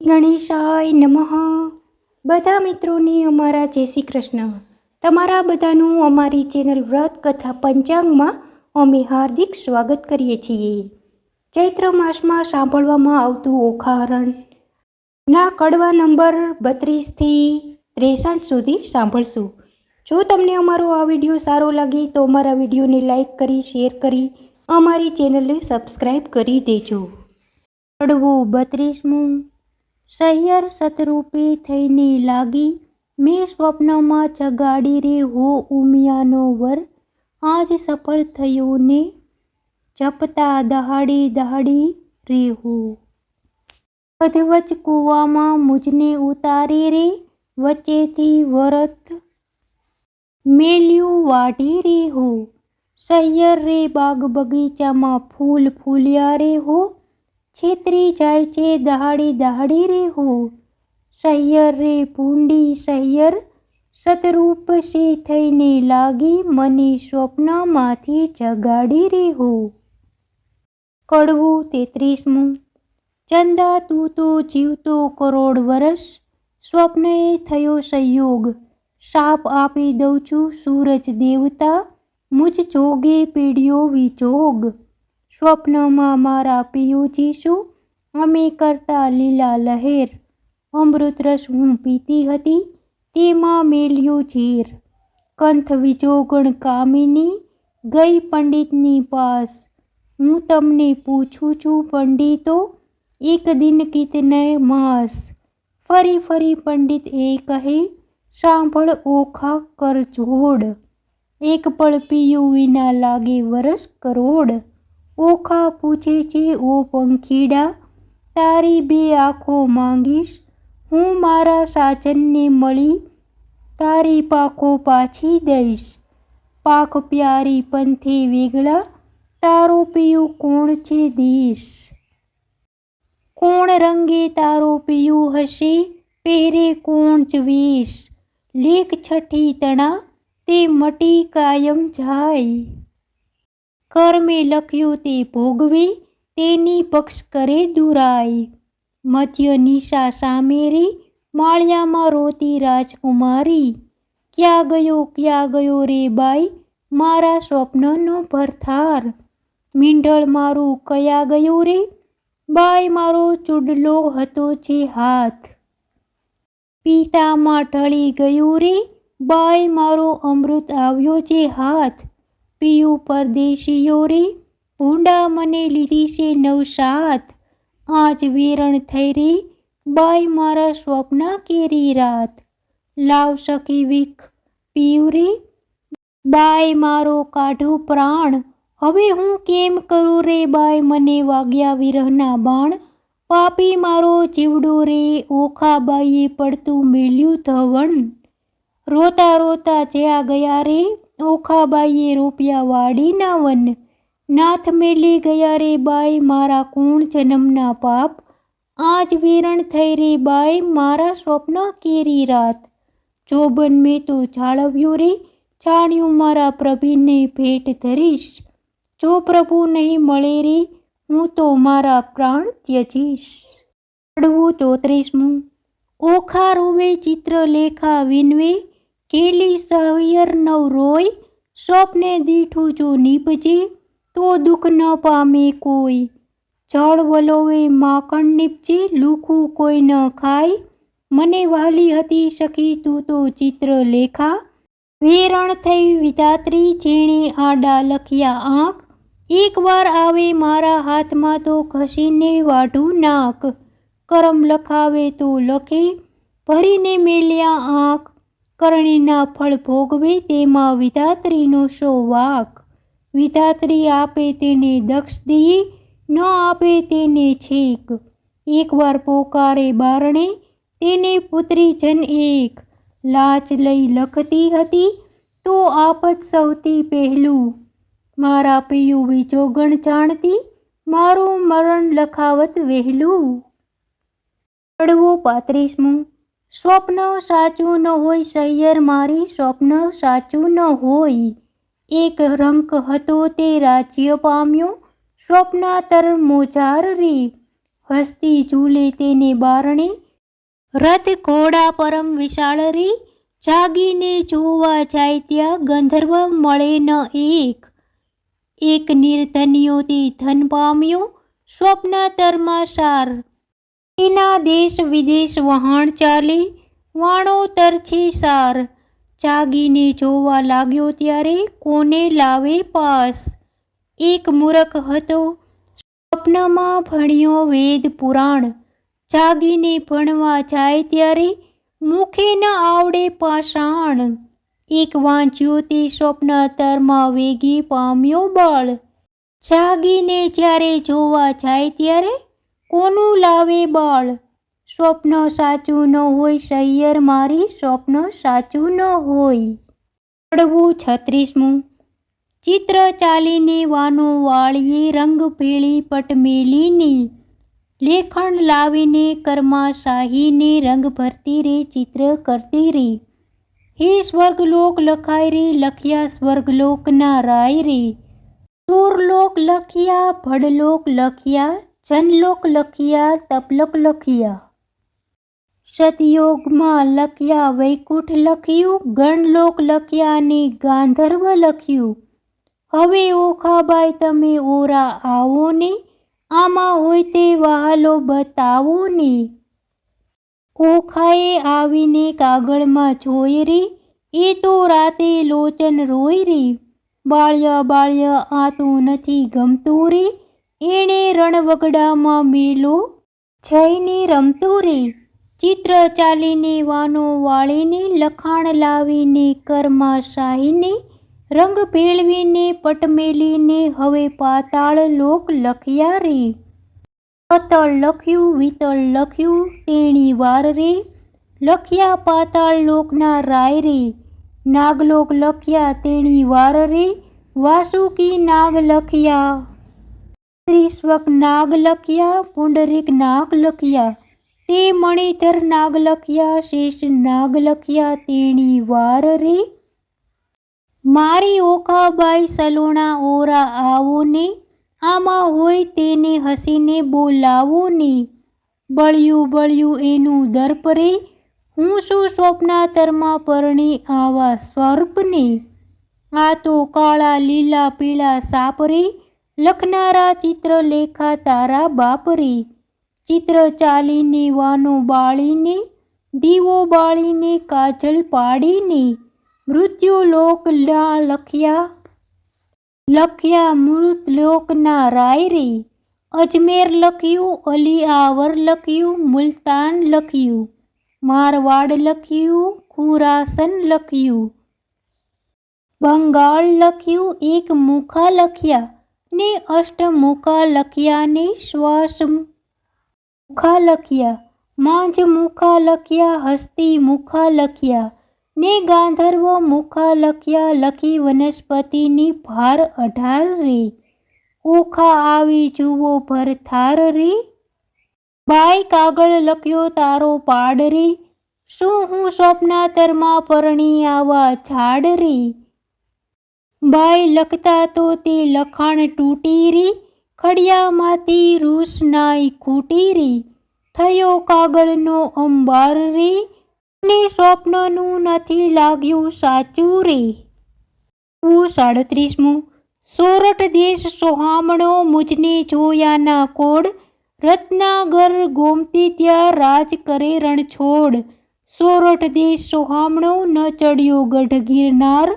ગણેશાય નમઃ. બધા મિત્રોને અમારા જય શ્રી કૃષ્ણ. તમારા બધાનું અમારી ચેનલ વ્રત કથા પંચાંગમાં અમે હાર્દિક સ્વાગત કરીએ છીએ. ચૈત્ર માસમાં સાંભળવામાં આવતું ઓખાહરણ ના કડવા નંબર 32થી 63 સુધી સાંભળશું. જો તમને અમારો આ વિડીયો સારો લાગે તો અમારા વિડીયોને લાઈક કરી, શેર કરી, અમારી ચેનલને સબસ્ક્રાઈબ કરી દેજો. કડવું 32મું. સહિયર સતરૂપે થઈને લાગી, મેં સ્વપ્નમાં જગાડી રે હો ઉમિયાનો વર, આજ સફળ થયો ને જપતા દહાડે દહાડી રે હો. અધવચ કૂવામાં મુજને ઉતારે રે, વચ્ચેથી વરત મેલ્યું વાઢી રે હો. સહિયર રે બાગ બગીચામાં ફૂલ ફૂલ્યા રે હો, છેતરી જાય છે દહાડી દહાડી રે હો. સહિયર રે ભૂંડી સહિયર સતરૂપ સે થઈને લાગી, મને સ્વપ્નમાંથી જગાડી રે હો. કડવું 33મું. ચંદા તું તો જીવતો કરોડ વરસ, સ્વપ્નએ થયો સંયોગ, શાપ આપી દઉં છું સૂરજ દેવતા, મુજ જોગે પીડ્યો વિજોગ. સ્વપ્નમાં મારા પિયુજી શું અમે કરતા લીલા લહેર, અમૃત રસ હું પીતી હતી તેમાં મેલ્યું ઝેર. કંથ વિજોગણ કામિની ગઈ પંડિતની પાસ, હું તમને પૂછું છું પંડિતો એક દિન કિતને માસ. ફરી ફરી પંડિત એ કહે સાંભળ ઓખા કર જોડ, એક પળ પિયું વિના લાગે વરસ કરોડ. ઓખા પૂછે છે ઓ પંખીડા તારી બે આંખો માંગીશ, હું મારા સાજનને મળી તારી પાંખો પાછી દઈશ. પાંખ પ્યારી પંથે વેગળા તારો પિયું કોણ છે દેશ, કોણ રંગે તારો પિયું હશે પહેરે કોણ જ વેશ. લેખ છઠ્ઠી તણા તે મટી કાયમ જાય, કર્મે લખ્યું તે ભોગવે તેની પક્ષ કરે દુરાય. મધ્ય નિશા સામે રે માળિયામાં રોતી રાજકુમારી, ક્યાં ગયો રે બાઈ મારા સ્વપ્નનો ભરથાર. મીંઢળ મારું કયા ગયું રે બાઈ મારો ચૂડલો હતો જે હાથ, પીતામાં ઢળી ગયું રે બાઈ મારો અમૃત આવ્યો જે હાથ. પિયું પરદેશીઓ રે ભૂંડા મને લીધી છે નવસાથ, આજ વેરણ થઈ રે બાઈ મારા સ્વપ્ન કેરી રાત. લાવ સખી વીખ પીયું રે બાઈ મારો કાઢું પ્રાણ, હવે હું કેમ કરું રે બાઈ મને વાગ્યા વિરહના બાણ. પાપી મારો જીવડો રે ઓખાબાઈએ પડતું મેલ્યું ધવણ, રોતા રોતા જ્યાં ગયા રે ઓખાબાઈએ રોપ્યા વાડીના વન. નાથ મેલી ગયા રે બાઈ મારા કુણ જન્મના પાપ, આજ વેરણ થઈ રે બાઈ મારા સ્વપ્ન કેરી રાત. જોબન મેં તો જાળવ્યું રે જાણ્યું મારા પ્રભીને ભેટ ધરીશ, જો પ્રભુ નહીં મળે રે હું તો મારા પ્રાણ ત્યજીશ. કડવું 34મું. ઓખા રોવે ચિત્રલેખા વિનવે, કેલી સહિયર નવ રોય, સ્વપ્ને દીઠું જો નીપજે તો દુઃખ ન પામે કોઈ. જળ વલોવે માખણ નીપજે લુખું કોઈ ન ખાય, મને વાલી હતી સખી તું તો ચિત્રલેખા. વેરણ થઈ વિધાત્રી જેણે આડા લખ્યા આંખ, એકવાર આવે મારા હાથમાં તો ઘસીને વાઢું નાક. કરમ લખાવે તો લખે ભરીને મેલ્યા આંખ, કરણીના ફળ ભોગવે તેમાં વિધાત્રીનો શો વાક. વિધાત્રી આપે તેને દક્ષ દઈએ ન આપે તેને છેક, એકવાર પોકારે બારણે તેને પુત્રી જન એક. લાચ લઈ લખતી હતી તો આપત સૌથી પહેલું, મારા પિયું વિજોગણ જાણતી મારું મરણ લખાવત વહેલું. કડવું 35મું. સ્વપ્ન સાચું ન હોય સહિયર મારી સ્વપ્ન સાચું ન હોય, એક રંક હતો તે રાજ્ય પામ્યો સ્વપ્નાતર મોજાર રે. હસ્તી ઝૂલે તેને બારણે, રથ ઘોડા પરમ વિશાળ રે, જાગીને જોવા જાય ત્યાં ગંધર્વ મળે ન એક. એક નિર્ધન્યો તે ધન પામ્યો, સ્વપ્નતરમાં સાર. એના દેશ વિદેશ વહાણ ચાલે, વાણોતર છે સાર. જાગીને જોવા લાગ્યો ત્યારે કોને લાવે પાસ. એક મૂરખ હતો, સ્વપ્નમાં ભણ્યો વેદ પુરાણ, જાગીને ભણવા જાય ત્યારે મુખે ન આવડે પાષાણ. એક વાંચ્યો તે સ્વપ્નતરમાં વેગી પામ્યો બળ, જાગીને જ્યારે જોવા જાય ત્યારે કોનું લાવે બાળ. સ્વપ્ન સાચું ન હોય સૈયર મારી, સ્વપ્ન સાચું ન હોય. કડવું 36મું. ચિત્ર ચાલીને વાનો વાળીએ, રંગ ભેળી પટ મેલીને, લેખણ લાવીને કર્માશાહીને, રંગ ભરતી રે ચિત્ર કરતી રે. હે સ્વર્ગલોક લખાય રે, લખ્યા સ્વર્ગલોકના રાય રે. સુરલોક લખ્યા, ભડલોક લખ્યા, જનલોક લખ્યા, તપલોક લખ્યા. સતયોગમાં લખ્યા વૈકુંઠ લખ્યું, ગણલોક લખ્યા ને ગાંધર્વ લખ્યું. હવે ઓખાબાઈ તમે ઓરા આવો ને, આમાં હોય તે વહાલો બતાવો ને. ઓખાએ આવીને કાગળમાં જોઈ રે, એ તો રાતે લોચન રોય રે. બાળ્ય બાળ્ય આ તો નથી ગમતું રે, એણે રણવગડામાં મેલો જઈને રમતું રે. ચિત્ર ચાલીને વાનો વાળીને, લખાણ લાવીને કર્માશાહીને, રંગ ભેળવીને પટ મેલીને, હવે પાતાળ લોક લખ્યા રે. અતળ લખ્યું, વિતળ લખ્યું, તેણી વાર રે, લખ્યા પાતાળ લોકના રાય રે. નાગલોક લખ્યા તેણી વાર રે, વાસુકી નાગ લખ્યા. ત્રિસ્વક નાગ લખ્યા, પુંડરીક નાગ લખ્યા, તે મણિધર નાગ લખ્યા, શેષ નાગ લખ્યા, તેણી વાર રે. મારી ઓખાબાઈ સલોણા ઓરા આવો ને, આમાં હોય તેને હસીને બોલાવો ને. બળ્યું બળ્યું એનું દર્પ રે, હું શું સ્વપ્નાતરમાં પરણી આવા સ્વર્પને. આ તો કાળા લીલા પીળા સાપ રે, લખનારા ચિત્ર લેખા તારા બાપ રે. ચિત્ર ચાલીને વાનો બાળીને, દીવો બાળીને કાજલ પાડીને, મૃત્યુલોક લખ્યા, લખ્યા મૃતલોકના રાય રે. અજમેર લખ્યું, અલીઆવર લખ્યું, મુલતાન લખ્યું, મારવાડ લખ્યું, ખુરાસન લખ્યું, બંગાળ લખ્યું. એક મુખા લખ્યા ને અષ્ટમુખા લખ્યા ને શ્વાસ મુખા લખ્યા. માંજ મુખા લખ્યા, હસ્તી મુખા લખ્યા ને ગાંધર્વ મુખા લખ્યા. લખી વનસ્પતિની ભાર 18 રે, ઓખા આવી જુઓ ભરથાર રે. બાઈ કાગળ લખ્યો તારો પાડ રે, શું હું સ્વપ્નાતરમાં પરણી આવા ઝાડ રે. બાઈ લખતા તો તે લખાણ તૂટી રે, ખડિયામાંથી રૂસનાઈ ખૂટી રે. થયો કાગળનો અંબાર રે, ને સ્વપ્નનું નથી લાગ્યું સાચું રે. 37મું. સોરઠ દેશ સોહામણો, મુજને જોયાના કોડ, રત્નાગર ગોમતી ત્યાં રાજ કરે રણછોડ. સોરઠ દેશ સોહામણો, ન ચડ્યો ગઢ ગિરનાર,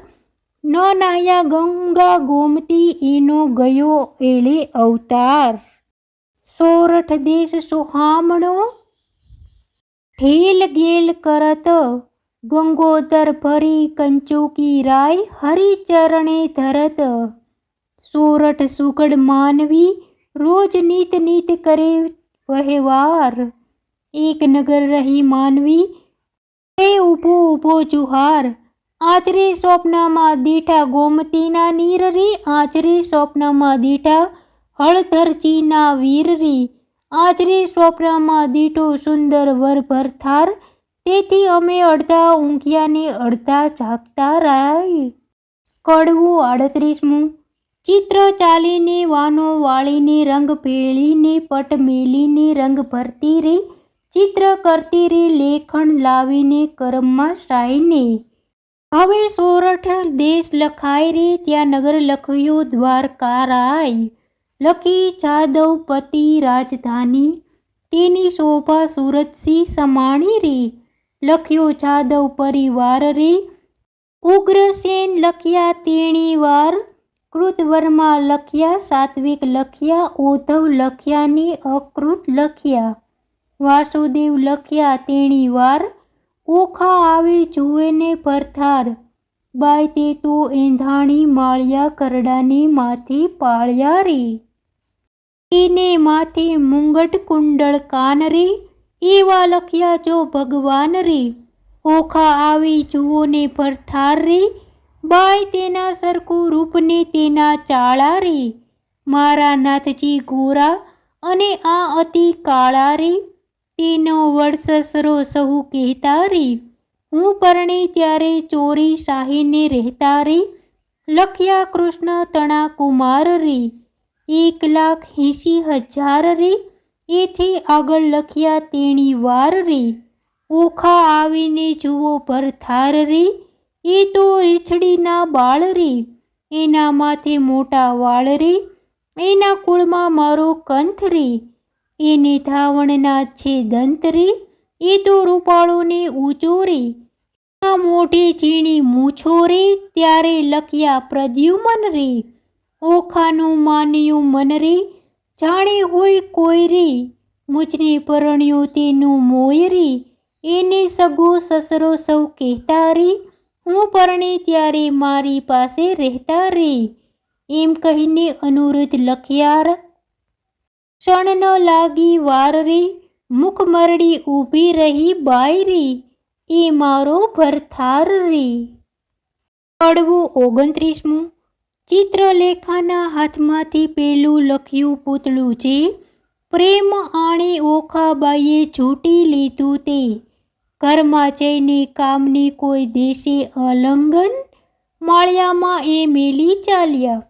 ન નાહ્યા ગંગા ગોમતી, એનો ગયો એળે અવતાર. સોરઠ દેશ સોહામણો, ઠેલ ગેલ કરત, ગંગોતર ભરી કંચુકી રાય, હરિચરણે ધરત. સોરઠ સુગડ માનવી, રોજ નીત નીત કરે વહેવાર. એક નગર રહી માનવી, રે ઊભો ઊભો જુહાર. આચરે સ્વપ્નમાં દીઠા ગોમતીના નીર રે, આચરે સ્વપ્નમાં દીઠા હળધરજીના વીર રે. આચરે સ્વપ્નમાં દીઠો સુંદર વર ભરથાર, તેથી અમે અડધા ઊંઘ્યા ને અડધા જાગતા રાય. કડવું 38મું. ચિત્ર ચાલીને વાનો વાળીને રંગ ભેળીને પટ મેલીને રંગ ભરતી રે, ચિત્ર કરતી રે લેખણ લાવીને કરમમાં શાહીને. હવે સોરઠ દેશ લખાય રે, ત્યાં નગર લખ્યો દ્વારકા રાય. લખી જાદવપતિ રાજધાની, તેની શોભા સુરતસી સમાણી રે. લખ્યો જાદવ પરિવાર રે, ઉગ્રસેન લખ્યા તેણી વાર. કૃતવર્મા લખ્યા, સાત્વિક લખ્યા, ઉદ્ધવ લખ્યા ને અકૃત લખ્યા. વાસુદેવ લખ્યા તેણી વાર, ઓખા આવે જુએ ને ભરથાર. બાય તે તો એંધાણી માળિયા, કરડાને માથે પાળ્યા રે. એને માથે મુંગટ કુંડળ કાન રે, એવા લખ્યા જો ભગવાન રે. ઓખા આવી જુઓ ને ભરથાર રે, બાય તેના સરખું રૂપને તેના ચાળા રે. મારા નાથજી ગોરા અને આ અતિ કાળા રે, તેનો વડસસરો સહુ કહેતા રે. હું પરણી ત્યારે ચોરી શાહીને રહેતા રે, લખ્યા કૃષ્ણ તણા કુમાર રે. 1,80,000 રે, એથી આગળ લખ્યા તેણી વાર રે. ઓખા આવીને જુઓ ભરથાર રે, એ તો રીછડીના બાળ રે. એના માથે મોટા વાળ રે, એના કુળમાં મારો કંથ રે. એને ધાવણના છે દંત રે, એ તો રૂપાળો ને ઊંચો રે. એના મોઢે ઝીણી મૂછો રે, ત્યારે લખ્યા પ્રદ્યુમન રે. ઓખાનું માન્યું મન રે, જાણે હોય કોઈ રે. મુજને પરણ્યો તેનું મોય રે, એને સગો સસરો સૌ કહેતા રે. હું પરણી ત્યારે મારી પાસે રહેતા રે. એમ કહીને અનુરુદ્ધ લખ્યાર, ક્ષણ ન લાગી વાર રે. મુખ મરડી ઊભી રહી બાઈ રે, એ મારો ભરથાર રે. કડવું 29મું. ચિત્રલેખાના હાથમાંથી પેલું લખ્યું પૂતળું છે, પ્રેમ આણી ઓખાબાઈએ ઝૂંટી લીધું તે. ઘરમાં જઈને કામની કોઈ દેશે અલંગન, માળિયામાં એ મેલી ચાલ્યા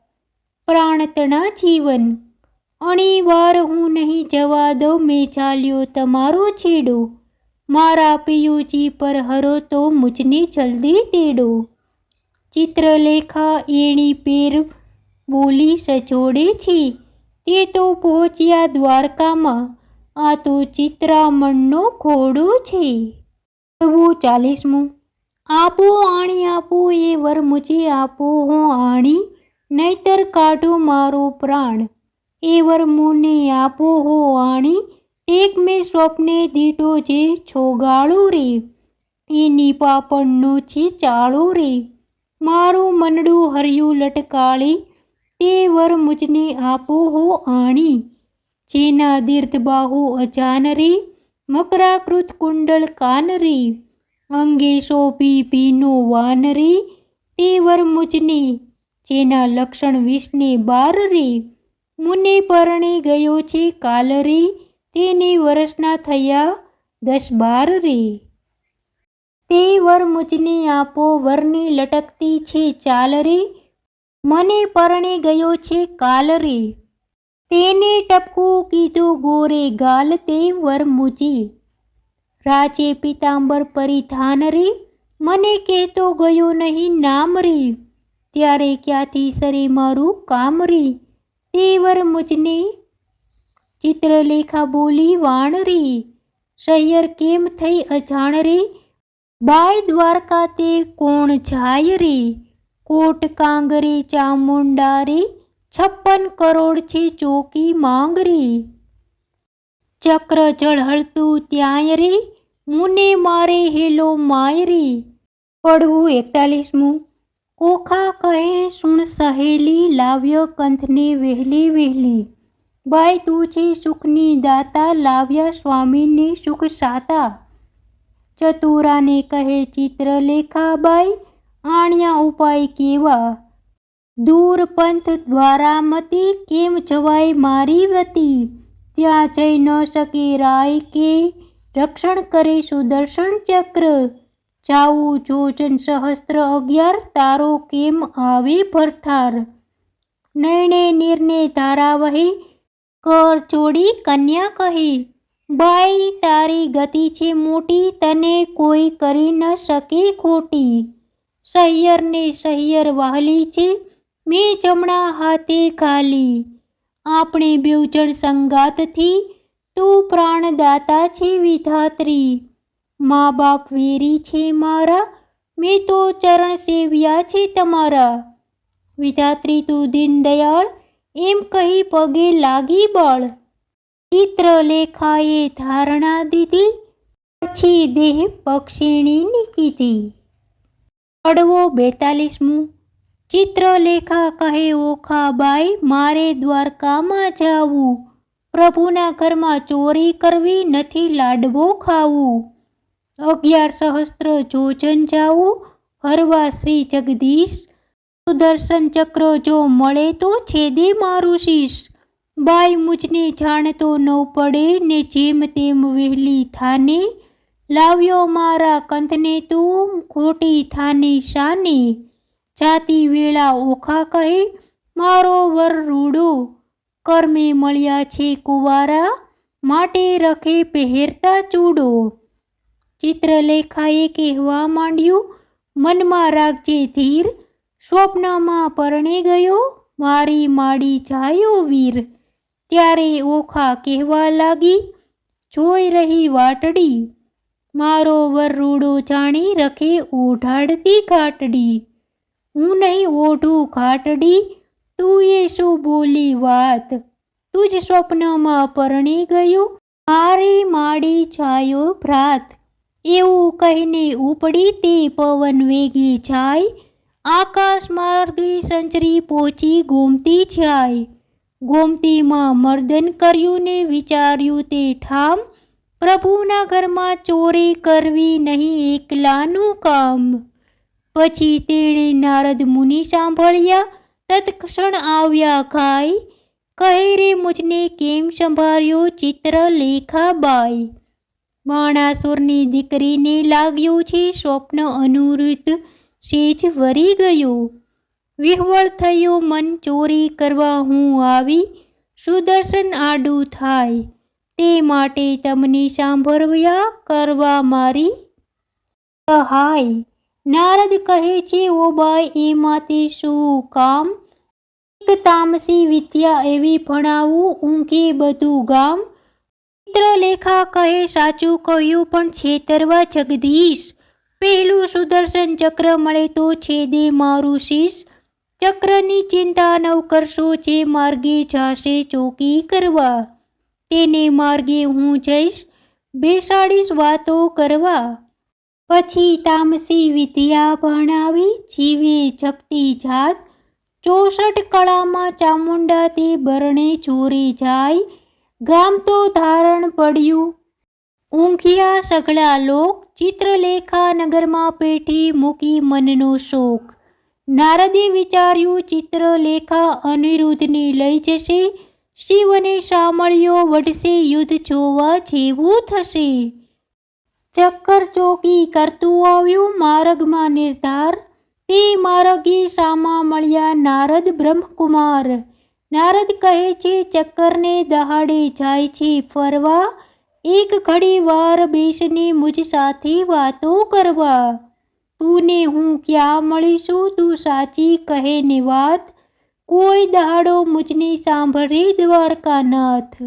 પ્રાણતણા જીવન. અણી વાર હું નહીં જવા દઉં, મેં ચાલ્યો તમારો છેડો. મારા પિયુજી પર હરો તો મુજને જલ્દી તેડો. ચિત્રલેખા એણી પેર બોલી સજોડે છે, તે તો પહોંચ્યા દ્વારકામાં. આ તો ચિત્રામણનો ઘોડો છે. 40મું. આપો આણી આપો, એ વર મુજે આપો હો આણી, નહીતર કાઢો મારો પ્રાણ. એ વર મુને આપો હો આણી, ટેક મેં સ્વપ્ને દીઠો જે છોગાળો રે. એની પાપણનો છે ચાળો રે, મારું મનડું હર્યું લટકાળી. તે વર મુજને આપો હો આણી, જેના દીર્ઘ બાહુ અજાન રે. મકરાકૃત કુંડળ કાન રે, અંગે શોભી ભીનો વાન રે. તે વર મુજને, જેના લક્ષણ 20 રે. મુને પરણે ગયો છે કાલ રે, તેને વર્ષના થયા 10-12 રે. તે વર મુજને આપો, વરની લટકતી છે ચાલ રે. મને પરણે ગયો છે કાલ રે, તેને ટપકું કીધું ગોરે ગાલ. તે વર મુજે રાજે પીતાંબર પરિધાન રે, મને કહેતો ગયો નહીં નામ રે. ત્યારે ક્યાંથી સરે મારું કામ રે. તે વર મુજને ચિત્રલેખા બોલી વાણ રે, શહેર કેમ થઈ અજાણ રે. બાય દ્વારકા તે કોણ જાય રે, કોટ કાંગરે ચામુંડા રે. 56 કરોડ છે ચોકી માંગ રે, ચક્ર ઝળહળતું ત્યાંય રે. મુને મારે હેલો માય રે. કડવું 41મું. ઓખા કહે સુણ સહેલી, લાવ્યો કંથને વહેલી વહેલી. બાય તું છે સુખની દાતા, લાવ્યા સ્વામીને સુખ સાતા. ચતુરાને કહે ચિત્રલેખા બાઈ, આણ્યા ઉપાય કેવા. દૂર પંથ દ્વારામતી, કેમ જવાય મારી વતી. ત્યાં જઈ ન શકે રાય કે, રક્ષણ કરે સુદર્શન ચક્ર. જાવું જોજન સહસ્ત્ર 11, તારો કેમ આવે ભરથાર. નયણે નીરને ધારા વહે, કર ચોડી કન્યા કહે, બાઈ તારી ગતિ છે મોટી, તને કોઈ કરી ન શકે ખોટી. સહિયરને સહિયર વાહલી છે, મેં જમણા હાથે ખાલી. આપણે બેઉ જણ સંગાતથી, તું પ્રાણદાતા છે વિધાત્રી. મા બાપ વેરી છે મારા, મેં તો ચરણ સેવ્યા છે તમારા. વિધાત્રી તું દીનદયાળ, એમ કહી પગે લાગી બળ. ચિત્રલેખાએ ધારણા દીધી, પછી દેહ પક્ષિણીની કીધી. પડવો 42મું. ચિત્રલેખા કહે ઓખા બાઈ, મારે દ્વારકામાં જાવું. પ્રભુના ઘરમાં ચોરી કરવી, નથી લાડવો ખાવું. 11 સહસ્ત્ર જોજન જાવું, હરવા શ્રી જગદીશ. સુદર્શન ચક્ર જો મળે તો છેદે મારું શીશ. બાઈ મુજને જાણતો ન પડે, ને જેમ તેમ વહેલી થાને. લાવ્યો મારા કંથને તું, ખોટી થાને શાને. જાતી વેળા ઓખા કહે, મારો વર રૂડો. કર્મે મળ્યા છે કુંવારા, માટે રખે પહેરતા ચૂડો. ચિત્રલેખાએ કહેવા માંડ્યું, મનમાં રાખજે ધીર. સ્વપ્નમાં પરણે ગયો, મારી માડી જાયો વીર. ત્યારે ઓખા કહેવા લાગી, જોઈ રહી વાટડી. મારો વર રૂડો જાણી, રખે ઓઢાડતી ઘાટડી. હું નહીં ઓઢું ઘાટડી, તું એ શું બોલી વાત. તું જ સ્વપ્નમાં પરણે ગયો, મારી માડી છાયો ભ્રાત. એવું કહીને ઉપડી તે પવન વેગે જાય, આકાશ માર્ગે સંચરી પહોંચી ગોમતી જાય. ગોમતીમાં મર્દન કર્યું ને વિચાર્યું તે ઠામ, પ્રભુના ઘરમાં ચોરી કરવી નહીં એકલાનું કામ. પછી તેણે નારદ મુનિ સાંભળ્યા, તત્ક્ષણ આવ્યા ગાય. કહે રે મુજને કેમ સંભાળ્યો ચિત્રલેખા બાઈ. બાણાસુરની દીકરીને લાગ્યું છે સ્વપ્ન અનુરુદ્ધ, સેજ વરી ગયો. વિહવળ થયો મન ચોરી કરવા હું આવી, સુદર્શન આડું થાય. તે માટે તમને સાંભળ્યા કરવા મારી સહાય. નારદ કહે છે ઓ બાઈ, એમાંથી શું કામ. એક તામસી વિદ્યા એવી ભણાવું, ઊંઘે બધું ગામ. ચિત્રલેખા કહે સાચું કહ્યું, પણ છેતરવા જગદીશ. પહેલું સુદર્શન ચક્ર મળે તો છેદે મારું શીશ. ચક્રની ચિંતા નવ કરશો, જે માર્ગે જાશે ચોકી કરવા. તેને માર્ગે હું જઈશ, બેસાડીશ વાતો કરવા. પછી તામસી વિદ્યા ભણાવી, જીવે જપતી જાત. 64 કળામાં ચામુંડા તે બરણે ચોરી જાય. ગામ તો ધારણ પડ્યું, ઊંઘ્યા સઘળા લોક. ચિત્રલેખા નગરમાં પેઠી મૂકી મનનો શોક. નારદે વિચાર્યું, ચિત્રલેખા અનિરુદ્ધને લઈ જશે. શિવને સાંભળ્યો વઢશે, યુદ્ધ જોવા જેવું થશે. ચક્કર ચોકી કરતું આવ્યું, માર્ગમાં નિર્ધાર. તે માર્ગે સામા મળ્યા નારદ બ્રહ્મકુમાર. નારદ કહે છે ચક્કરને દહાડે જાય છે ફરવા. એક ઘડી વાર બેસને મુજ સાથે વાતો કરવા. તું ને હું ક્યાં મળીશું, તું સાચી કહે ને વાત. કોઈ દહાડો મુજને સાંભળે દ્વારકાનાથ.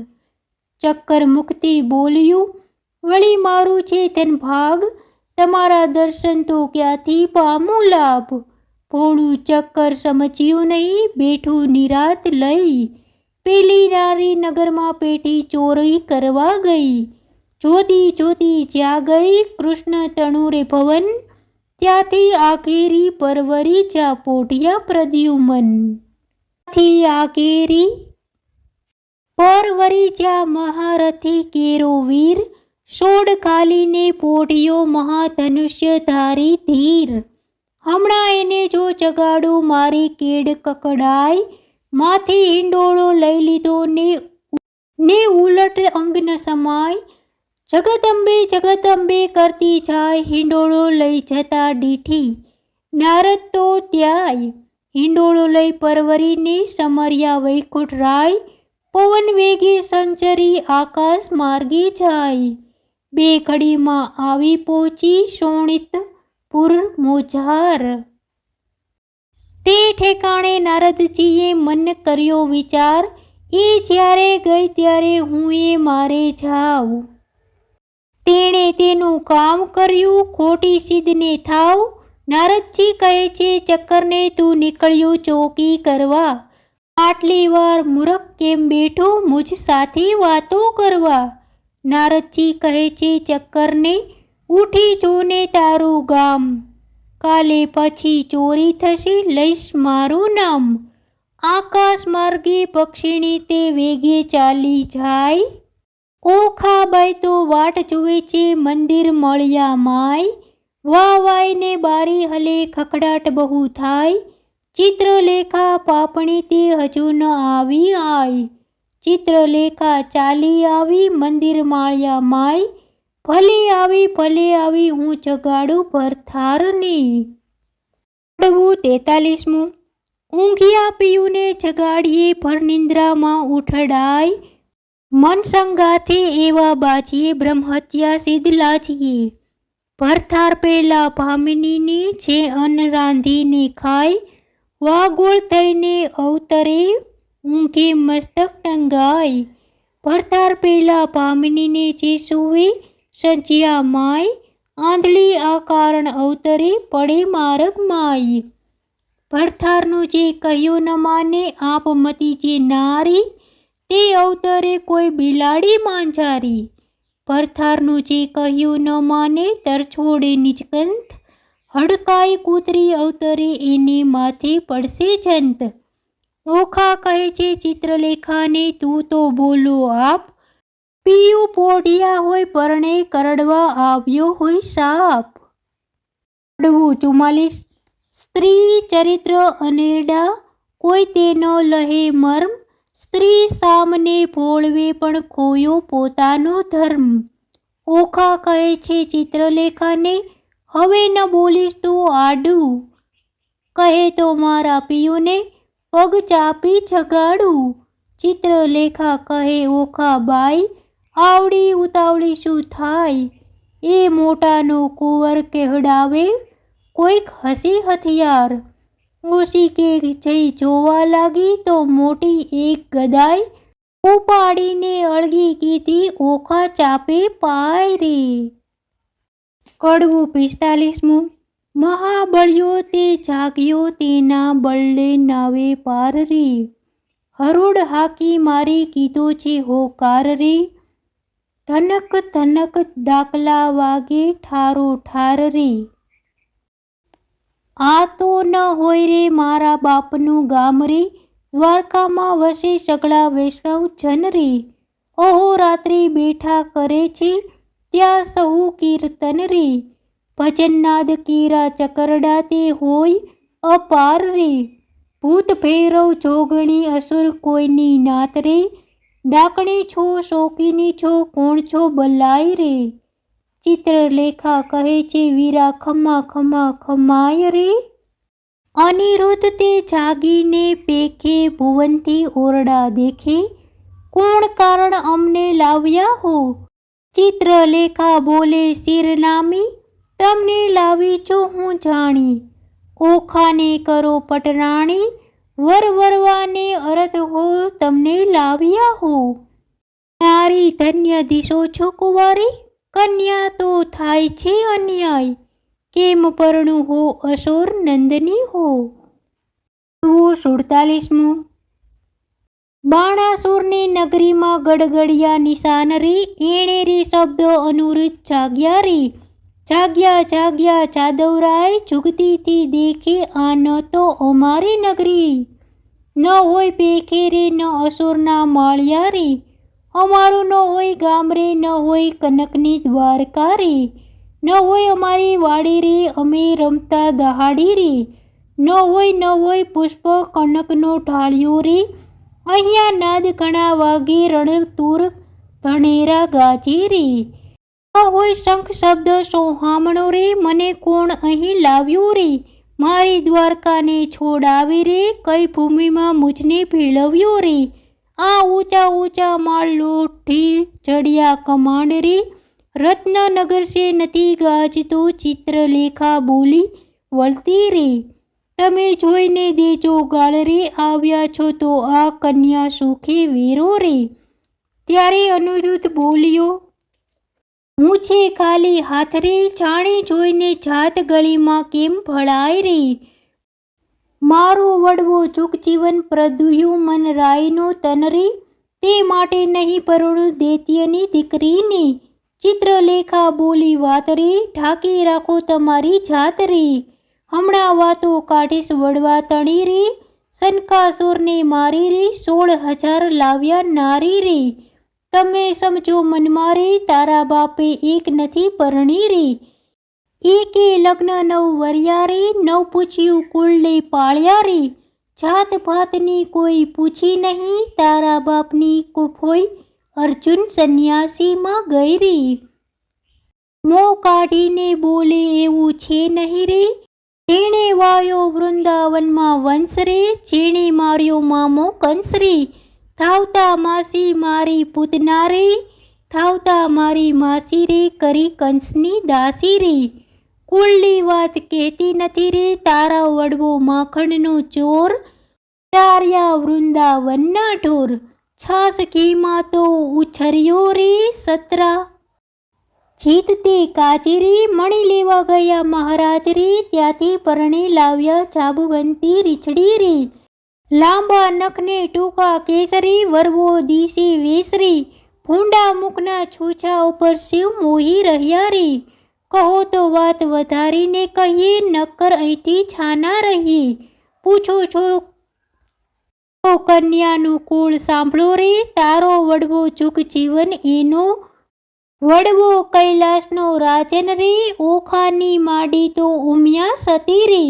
ચક્કર મુક્તિ બોલ્યું, વળી મારું છે ધન ભાગ. તમારા દર્શન તો ક્યાંથી પામું લાભ. ભોળું ચક્કર સમજ્યું નહીં, બેઠું નિરાત લઈ. પેલી નારી નગરમાં પેઠી ચોરી કરવા ગઈ. જોતી જોતી જ્યાં ગઈ, કૃષ્ણ તણુરે ભવન. ત્યાંથી આઘેરી પરવરી, જા પોઢિયા પ્રદ્યુમન. ત્યાંથી આઘેરી પરવરી, જ્યાં મહારથી કેરો વીર. સોડ ખાલીને પોઢિયો મહાધનુષ્ય ધારી ધીર. હમણાં એને જો જગાડું મારી કેડ કકડાય. માથે હિંડોળો લઈ લીધો ને ઉલટ અંગન સમાય. જગદંબે કરતી જાય, હિંડોળો લઈ જતા દીઠી. નારદ તો ત્યાંય હિંડોળો લઈ પરવરીને સમર્યા વૈકુંઠ રાય, પવન વેગે સંચરી આકાશ માર્ગે જાય, બે ઘડીમાં આવી પહોંચી શોણિતપુર મોજાર. તે ઠેકાણે નારદજીએ મન કર્યો વિચાર, એ જ્યારે ગઈ ત્યારે હું એ મારે જાઉં. તેણે તેનું કામ કર્યું, ખોટી સિદ્ધને થાવ. નારદજી કહે છે, ચક્કરને તું નીકળ્યું ચોકી કરવા, આટલી વાર મૂરખ કેમ બેઠો મુझ સાથે વાતો કરવા. નારદજી કહે છે ચક્કરને, ઉઠી જોને તારું ગામ, કાલે પછી ચોરી થશે લઈશ મારું નામ. આકાશ માર્ગે પક્ષીણી તે વેગે ચાલી જાય, ઓખાબાઈ તો વાટ જુએ છે મંદિર મળ્યા માય. વાવાઈને બારી હલે ખખડાટ બહુ થાય, ચિત્રલેખા પાપણી તે હજુ ન આવી આય. ચિત્રલેખા ચાલી આવી મંદિર માળ્યા માય, ભલે આવી હું જગાડું ભરથારની. 43મું. ઊંઘિયા પિયુને જગાડીએ ભર નિંદ્રામાં ઉઠડાય, મન સંગાથે એવા બાજીએ બ્રહ્મહત્યા સિદ્ધ લાજીએ. ભરથાર પહેલા ભામિનીને જે અન્ન રાંધીને ખાય, વાગોળ થઈને અવતરે ઊંઘે મસ્તક ટંગાય. ભરથાર પહેલા ભામિનીને જે સૂવે સંજ્યા માય, આંધળી આ કારણ અવતરે પડે માર્ગ માય. ભરથારનું જે કહ્યું ન માને આપમતી જે નારી, તે અવતરે કોઈ બિલાડી માંજારી. ભરથારનું જે કહ્યું ન માને તરછોડે નિજકંથ, હડકાઈ કૂતરી અવતરે એને માથે પડશે જંત. ઓખા કહે છે ચિત્રલેખાને, તું તો બોલો આપ, પિયું પોઢિયા હોય પરણે કરડવા આવ્યો હોય સાપ. 44. સ્ત્રી ચરિત્ર અનેરડા કોઈ તેનો લહે મર્મ, સ્ત્રી સામને ભોળવે પણ ખોયો પોતાનો ધર્મ. ઓખા કહે છે ચિત્રલેખાને, હવે ન બોલીશ તું આડું, કહે તો મારા પિયુને પગ ચાપી જગાડું. ચિત્રલેખા કહે ઓખા બાઈ, આવડી ઉતાવળી શું થાય, એ મોટાનો કુંવર કહેડાવે કોઈક હસી હથિયાર. ઓશીકે જઈ જોવા લાગી તો મોટી એક ગદાઈ, ઉપાડીને અળગી કીધી ઓખા ચાપે પાય રે. 45મું. મહાબળ્યો તે જાગ્યો તેના બળે નાવે પાર રે, હરોડ હાકી મારી કીધો છે હોકાર રે. ધનક ધનક ડાકલા વાગે ઠારો ઠાર રે, આ તો ન હોય રે મારા બાપનું ગામ રે. દ્વારકામાં વસે સગળા વૈષ્ણવ જન રે, અહોરાત્રિ બેઠા કરે છે ત્યાં સહુ કીર્તન રે. ભજનનાદ કીરા ચકરડા તે હોય અપાર રે, ભૂત ભૈરવ જોગણી અસુર કોઈની નાત રે. ડાકણી છો શોકીની છો કોણ છો બલાય રે. ચિત્રલેખા કહે છે વીરા ખમા ખમા ખમાય રે. અનિરુદ્ધ તે જાગીને પેખે ભુવનથી ઓરડા દેખે, કોણ કારણ અમને લાવ્યા હો. ચિત્રલેખા બોલે શિરનામી, તમને લાવી છું હું જાણી. ઓખાને કરો પટરાણી, વરવાને અરથ હો તમને લાવ્યા હો. નારી ધન્ય દિશો છો કુંવારી, કન્યા તો થાય છે અન્યાય, કેમ પરણું હો અસુર નંદની હો. 47મું. બાણાસુરની નગરીમાં ગડગડિયા નિશાન રે, એણે રે શબ્દ અનુરુદ્ધ જાગ્યા રે. જાગ્યા જાદવરાય જુગતીથી દેખે, આ ન તો અમારી નગરી. ન હોય પેખે રે ન અસુરના માળિયા રે, અમારું ન હોય ગામ રે ન હોય કનકની દ્વારકા રે. ન હોય અમારી વાડી રે અમે રમતા દહાડી રે, ન હોય પુષ્પ કનકનો ઢાળ્યો રે. અહીંયા નાદ ઘણા વાગે રણતુર ધણેરા ગાજે રે. ન હોય શંખ શબ્દ સોહામણો રે, મને કોણ અહીં લાવ્યું રે. મારી દ્વારકાને છોડાવી રે, કઈ ભૂમિમાં મુજને ભેળવ્યો રે. આ ઊંચા ઊંચા માળલોઠી ચડિયા કમાંડ રે, રત્નનગર સે નથી ગાજતો ચિત્રલેખા બોલી વળતી રે. તમે જોઈને દેજો ગાળ રે, આવ્યા છો તો આ કન્યા સુખે વેરો રે. ત્યારે અનિરુદ્ધ બોલ્યો, હું છે ખાલી હાથ રે, જાણી જોઈને જાત ગળીમાં કેમ ભળાય રે. મારો વડવો ચૂકજીવન પ્રદ્યુમન રાયનો તન રે, તે માટે નહીં પરણું દૈત્યની દીકરીને. ચિત્રલેખા બોલી વાત રે, ઢાંકી રાખો તમારી જાત રે. હમણાં વાતો કાઢીશ વડવા તણી રે, શનકાસુરને મારી રે, 16,000 લાવ્યા નારી રે. તમે સમજો મનમાં રે, તારા બાપે એક નથી પરણી રે. એકે લગ્ન 9 વર્યા રે, 9 પૂછ્યું કુળને પાળ્યા રે. જાત ભાતની કોઈ પૂછી નહીં, તારા બાપની કુફોઈ અર્જુન સંન્યાસીમાં ગઈ રે. મોં કાઢીને બોલે એવું છે નહીં રે, જેણે વાયો વૃંદાવનમાં વંશ રે, જેણે માર્યો મામો કંસ રે. થાવતા માસી મારી પૂતના રે, થાવતા મારી માસી રે, કરી કંસની દાસી રે. કુળની વાત કહેતી નથી રે, તારા વડવો માખણનો ચોર, ચાર્યા વૃંદાવનના ઢોર. છાસ ઘીમાં તો ઉછર્યો રે સતરા, જીતતે કાચી રે. મણી લેવા ગયા મહારાજ રે, ત્યાંથી પરણે લાવ્યા જાબવંતી રીછડી રે. લાંબા નખને ટૂંકા કેસરી, વરવો દિશે વેસરી. ભૂંડા મુખના છૂછા ઉપર શિવ મોહી રહ્યા રે. કહો તો વાત વધારીને કહીએ, નક્કર અહીંથી છાના રહીએ. પૂછો છો તો કન્યાનું કુળ સાંભળો રે, તારો વડવો ચૂકજીવન એનો વડવો કૈલાસનો રાજન રે. ઓખાની માડી તો ઉમિયા સતી રે,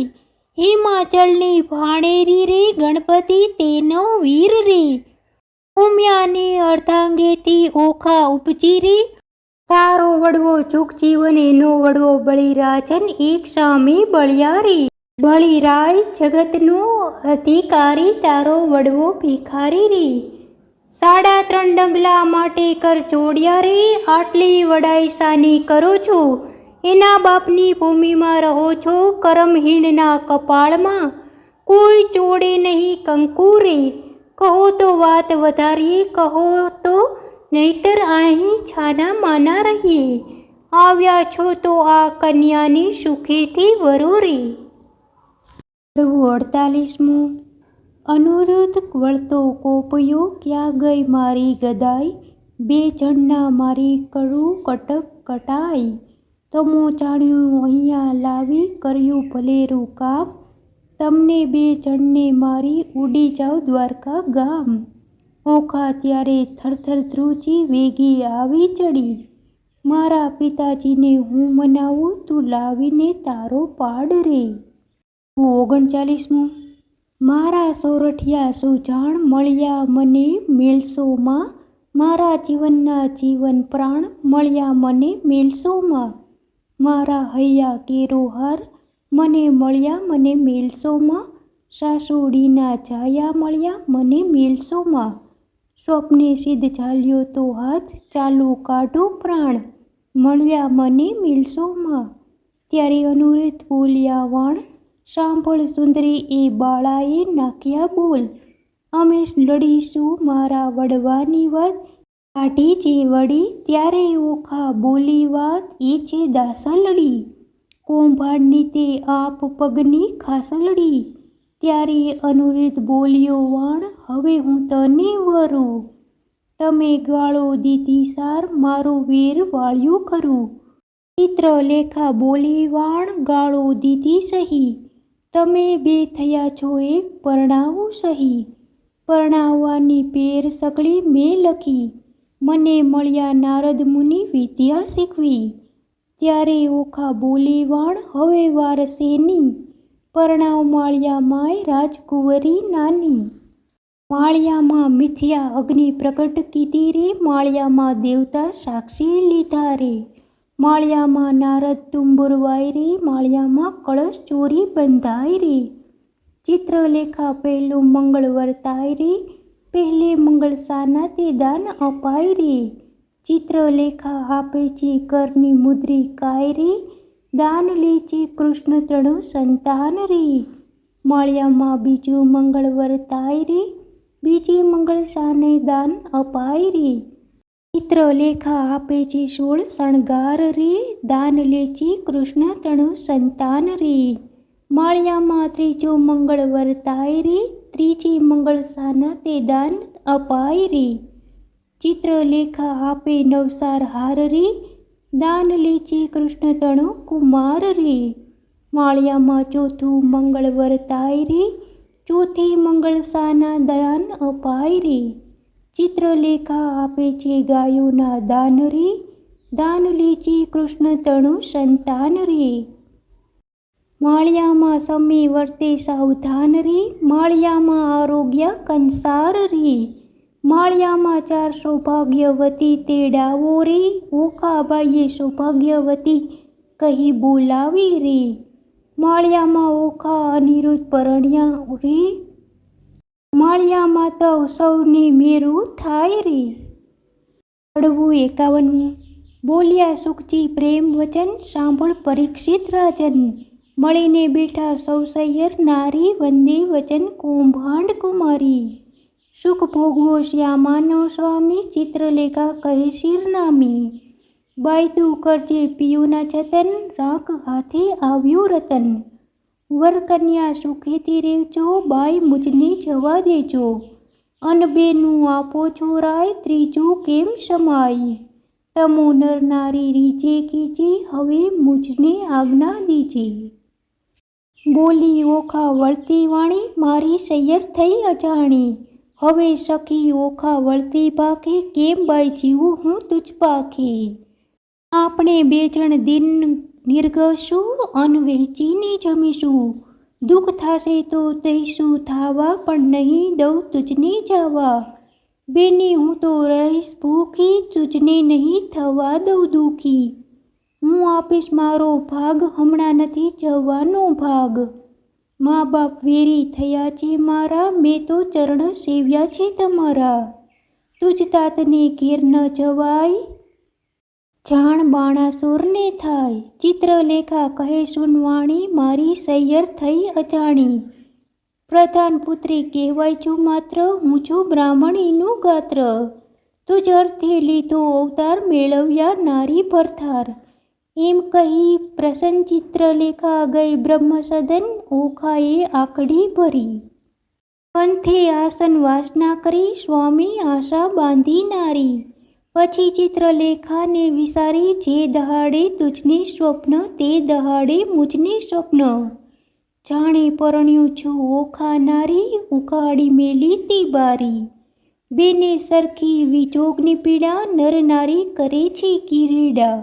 હિમાચલની ભાણેરી રે, ગણપતિ તેનો વીર રે. ઉમિયાની અર્ધાંગેથી ઓખા ઉપજી રે, તારો વડવો ચૂકજીવન એનો વડવો બળિરાજન એક સામે બળિયા રે. બળિરાય જગતનો અધિકારી, તારો વડવો ભિખારી રે. 3.5 ડંગલા માટે કર ચોડ્યા રે, આટલી વડાઈ સાની કરો છો, એના બાપની ભૂમિમાં રહો છો. કરમહીણના કપાળમાં કોઈ ચોડે નહીં કંકુ રે. કહો તો વાત વધારીએ, કહો તો નહીતર અહીં છાના માના રહીએ. આવ્યા છો તો આ કન્યાની સુખેથી વરો રે. 48મું. અનિરુદ્ધ વળતો કોપયો, ક્યાં ગઈ મારી ગદાઈ, 2 જણના મારી કરું કટક કટાઈ. તમો જાણ્યું અહીંયા લાવી, કર્યું ભલેરું કામ, તમને 2 જણને મારી ઉડી જાવ દ્વારકા ગામ. ઓખા ત્યારે થરથર ધ્રુજી, વેગી આવી ચડી. મારા પિતાજીને હું મનાવું, તું લાવીને તારો પાડ રે. 39મું. મારા સોરઠિયા સુજાણ, મળ્યા મને મેલસોમાં, મારા જીવનના જીવન પ્રાણ, મળ્યા મને મેલસોમાં. મારા હૈયા કેરોહાર, મને મળ્યા મને મેલસોમાં, સાસુડીના જાયા મળ્યા મને મેલસોમાં. સ્વપ્ને સિદ્ધ ચાલ્યો તો હાથ, ચાલુ કાઢો પ્રાણ, મળ્યા મને મેલસોમાં. ત્યારે અનિરુદ્ધ બોલ્યા વાણ, સાંભળ સુંદરી એ બાળાએ નાખ્યા બોલ. અમે લડીશું મારા વડવાની વાત, કાઢી જે વળી. ત્યારે ઓખા બોલી વાત, એ છે દાસલડી, કૌભાંડની તે આપ પગની ખાસલડી. ત્યારે અનિરુદ્ધ બોલ્યો વાણ, હવે હું તને વરું. તમે ગાળો દીધી સાર, મારો વેર વાળ્યો ખરું. ચિત્રલેખા બોલી વાણ, ગાળો દીધી સહી, તમે 2 થયા છો એક, પરણાવું સહી. પરણાવવાની પેર સકળી મેં લખી, મને મળ્યા નારદ મુનિ વિદ્યા શીખવી. ત્યારે ઓખા બોલી વાણ, હવે વાર શેની, પરણાવ માળિયા માય રાજકુંવરી નાની. માળિયામાં મિથ્યા અગ્નિ પ્રગટ કીધી રે, માળિયામાં દેવતા સાક્ષી લીધા રે. માળિયામાં નારદ તુંબુરવાય રે, માળિયામાં કળશ ચોરી બંધાય રે. ચિત્રલેખા પહેલું મંગળ વર્તાય રે, પહેલે મંગળ સાના તે દાન અપાય રે. ચિત્રલેખા આપે છે કરની મુદ્રિકાય રે, દાન લે છે કૃષ્ણ ત્રણું સંતાન રે. માળિયામાં બીજું મંગળ વર્તાય રે, બીજે મંગળ સાને દાન અપાય રે. ચિત્રલેખા આપે છે 16 શણગાર રે, દાન લે છે કૃષ્ણ ત્રણું સંતાન રે. માળિયામાં ત્રીજો મંગળ વર્તાય રે, ત્રીજે મંગળ સાના તે દાન અપાય રે. ચિત્રલેખા આપે નવસાર હાર રે, દાન લે છે કૃષ્ણ ત્રણું કુમાર રે. માળિયામાં ચોથું મંગળ વર્તાય રે, ચોથે મંગળ સાના દાન અપાય રે. ચિત્રલેખા આપે છે ગાયોના દાન રે, દાન લે છે કૃષ્ણ ત્રણું સંતાન રે. માળિયામાં સમે વર્તે સાવધાન રે, માળિયામાં આરોગ્ય કંસાર રે. માળિયામાં 4 સૌભાગ્યવતી તેડાવો રે, ઓખાબાઈએ સૌભાગ્યવતી કહી બોલાવી રે. માળિયામાં ઓખા અનિરુદ્ધ પરણ્યા રે, માળિયામાં તવ સૌને મેરું થાય રે. 51 બોલ્યા સુખજી પ્રેમ વચન, સાંભળ પરીક્ષિત રાજન. મળીને બેઠા સૌ સૈયર નારી, વંદે વચન કૌભાંડ કુમારી. સુખ ભોગવો શ્યામાનો સ્વામી, ચિત્રલેખા કહે શિરનામી. બાઈ તું કરજે પિયુના જતન, રાખ હાથે આવ્યું રતન. વરકન્યા સુખેથી રહેજો, બાઈ મુજને જવા દેજો. અન બેનું આપો છોરાય, ત્રીજું કેમ સમાય. તમો નર નારી રીજે કીજે, હવે મુજને આજ્ઞા દીજે. બોલી ઓખા વળતી વાણી, મારી સૈયર થઈ અજાણી. હવે સખી ઓખા વળતી પાખે, કેમ બાઈ જીવું હું તુજ પાખે. આપણે 2 જણ દિન નિર્ગશું, અન વહેંચીને જમીશું. દુઃખ થાશે તો દઈશું થાવા, પણ નહીં દઉં તુજને જાવા. બેની હું તો રહીશ ભૂખી, તુજને નહીં થવા દઉં દુઃખી. હું આપીશ મારો ભાગ, હમણાં નથી જવાનો ભાગ. મા બાપ વેરી થયા છે મારા, મેં તો ચરણ સેવ્યા છે તમારા. તુજ તાતને ઘેર ન જવાય, જાણ બાણાસુરને થાય. ચિત્રલેખા કહે સુનવાણી, મારી સૈયર થઈ અજાણી. પ્રધાન પુત્રી કહેવાય છું માત્ર, હું છું બ્રાહ્મણીનું ગાત્ર. તુજ અર્થે લીધો અવતાર, મેળવ્યા નારી ભરથાર. એમ કહી પ્રસન્ન ચિત્રલેખા ગઈ બ્રહ્મ સદન, ઓખાએ આકડી ભરી. કંથે આસન વાસના કરી, સ્વામી આશા બાંધી નારી. પછી ચિત્રલેખાને વિસારી, જે દહાડે તુજને સ્વપ્ન, તે દહાડે મુજને સ્વપ્ન. જાણે પરણ્યું છું ઓખા નારી, ઉકાળી મેલી તી બારી. બેને સરખી વિજોગની પીડા, નર નારી કરે છે કિરીડા.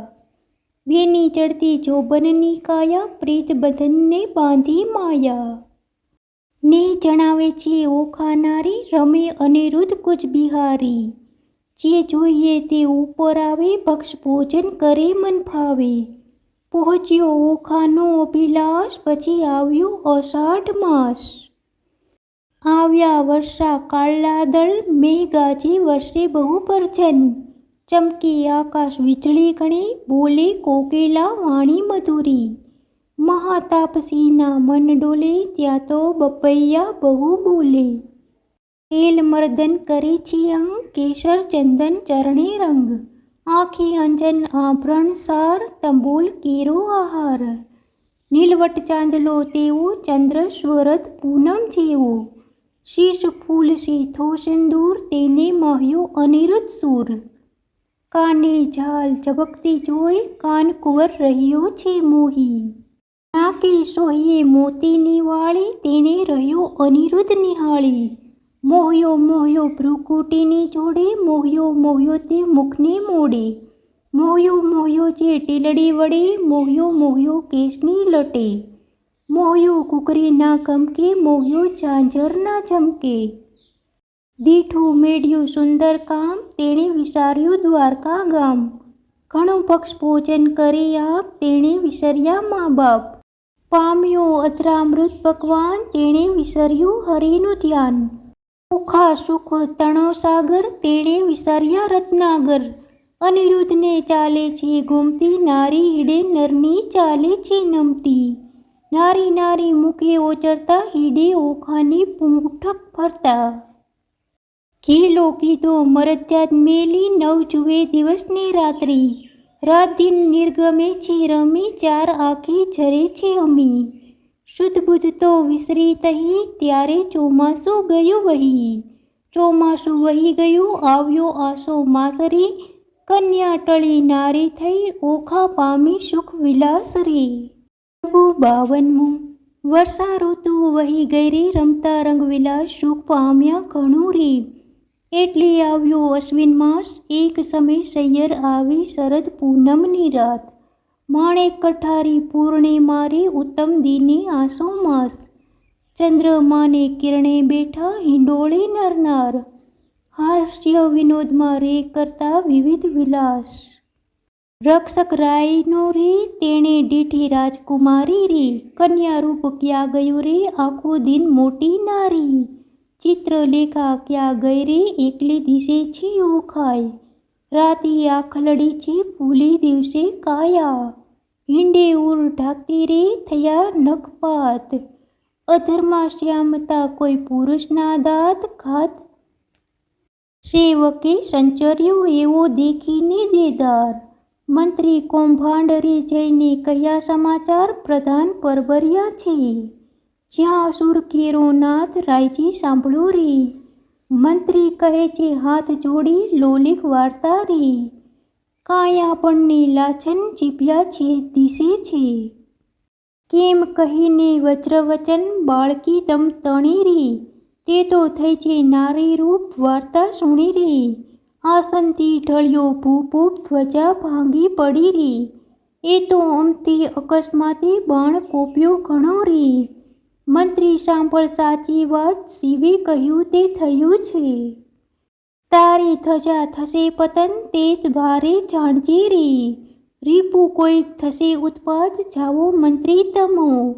બેની ચડતી જોબનની કાયા, પ્રીત બંધનને બાંધી માયા. ને જણાવે છે ઓખા નારી, રમે અનિરુદ્ધ કુચ બિહારી. જે જોઈએ તે ઉપર આવે, ભક્ષ ભોજન કરે મન ફાવે. પહોંચ્યો ઓખાનો અભિલાષ, પછી આવ્યું અષાઢ માસ. આવ્યા વર્ષા કાળાદળ, મેં ગાજે વર્ષે બહુ પરજન. ચમકી આકાશ વીજળી ગણી, બોલે કોકિલા વાણી મધુરી. મહાતાપસીના મન ડોલે, ત્યાં તો બપૈયા બહુ બોલે. તેલ મર્દન કરે છે અંગ, કેસર ચંદન ચરણે રંગ. આંખી અંજન આભરણ સાર, તંબોલ કેરો આહાર. નીલવટ ચાંદલો તેવો, ચંદ્ર સ્વરત પૂનમ જેવો. શીશ ફૂલ શેથો સિંદૂર, તેને માહ્યો અનિરુદ્ધ સૂર. કાને ઝાલ ઝબકતી જોઈ, કાન કુંવર રહ્યો છે મોહી. નાકે સોહીએ મોતીની વાળી, તેને રહ્યો અનિરુદ્ધ નિહાળી. મોહ્યો મોહ્યો ભ્રુકુટીની જોડે, મોહ્યો મોહ્યો તે મુખને મોડે. મોહ્યો મોહ્યો જે ટીલડી વડે, મોહ્યો મોહ્યો કેસની લટે. મોહ્યો કુકરી ના ગમકે, મોહ્યો ઝાંઝર ના ઝમકે. દીઠું મેળ્યું સુંદર કામ, તેણે વિસાર્યું દ્વારકા ગામ. ઘણું પક્ષ ભોજન કરી આપ, તેણે વિસર્યા મા બાપ. પામ્યો અથરામૃત પકવાન, તેણે વિસર્યું હરિનું ધ્યાન. ઓખા સુખ તણો સાગર, તેણે વિસર્યા રત્નાગર. અનિરુદ્ધને ચાલે છે ગોમતી, નારી હીડે નરની ચાલે છે નમતી. નારી નારી મુખે ઓચરતા, હીડે ઓખાની પૂંઠક ફરતા. ઘેલો કીધો મરજાદ મેલી, નવ જુએ દિવસને રાત્રિ. રાત દિન નિર્ગમે છે રમી, ચાર આંખે ઝરે છે અમી. શુદ્ધ બુદ્ધ તો વિસરી તહી, ત્યારે ચોમાસું ગયું વહી. ચોમાસું વહી ગયું, આવ્યો આસો માસરી. કન્યા ટળી નારી થઈ, ઓખા પામી સુખ વિલાસ રે. 52મું વર્ષા ઋતુ વહી ગઈ રે, રમતા રંગવિલાસ સુખ પામ્યા ઘણું રે. એટલે આવ્યો અશ્વિન માસ, એક સમય સૈયર આવી શરદ પૂનમની રાત. માણેક કઠારી પૂર્ણિમા રે, ઉત્તમ દિને આસો માસ. ચંદ્રમાને કિરણે બેઠા, હિંડોળે નરનાર. હાસ્ય વિનોદમાં રે કરતા વિવિધ વિલાસ. રક્ષક રાયનો રે, તેણે દીઠી રાજકુમારી રે. કન્યા રૂપ ક્યાં ગયું રે, આખો દિન મોટી નારી. ચિત્રલેખા ક્યાં ગઈ રે, એકલી દિશે છે ઓખાય. રાતી આખલડી છે, ભૂલી દિવસે કાયા. હિંડે ઉર ઢાકતી રે, થયા નખપાત. અધરમાં શ્યામતા કોઈ પુરુષના દાંત ઘાત. સેવકે સંચર્યો એવો દેખીને દેદાર. મંત્રી કૌભાંડરે જઈને કહ્યા સમાચાર, પ્રધાન પરભર્યા છે. જ્યાં અસુર કેરો નાથ, રાયજી સાંભળો રે. મંત્રી કહે છે હાથ જોડી, લોલિક વાર્તા રે. કાંઈ આપણને લાછન ચીપ્યા છે દિશે છે. કેમ કહીને વજ્રવચન, બાળકી તમ તણી રે. તે તો થઈ છે નારી રૂપ, વાર્તા સુણી રે. આસનથી ઢળ્યો ભૂપૂપ, ધ્વજા ભાંગી પડી રે. એ તો અમથી અકસ્માતે બાણ કોપ્યો ઘણો રે. મંત્રી સાંભળ સાચી વાત, શિવે કહ્યું તે થયું છે. તારી ધજા થશે પતન, તે ભારે જાણજે રે. રીપુ કોઈક થશે ઉત્પાત, જાવો મંત્રી તમો.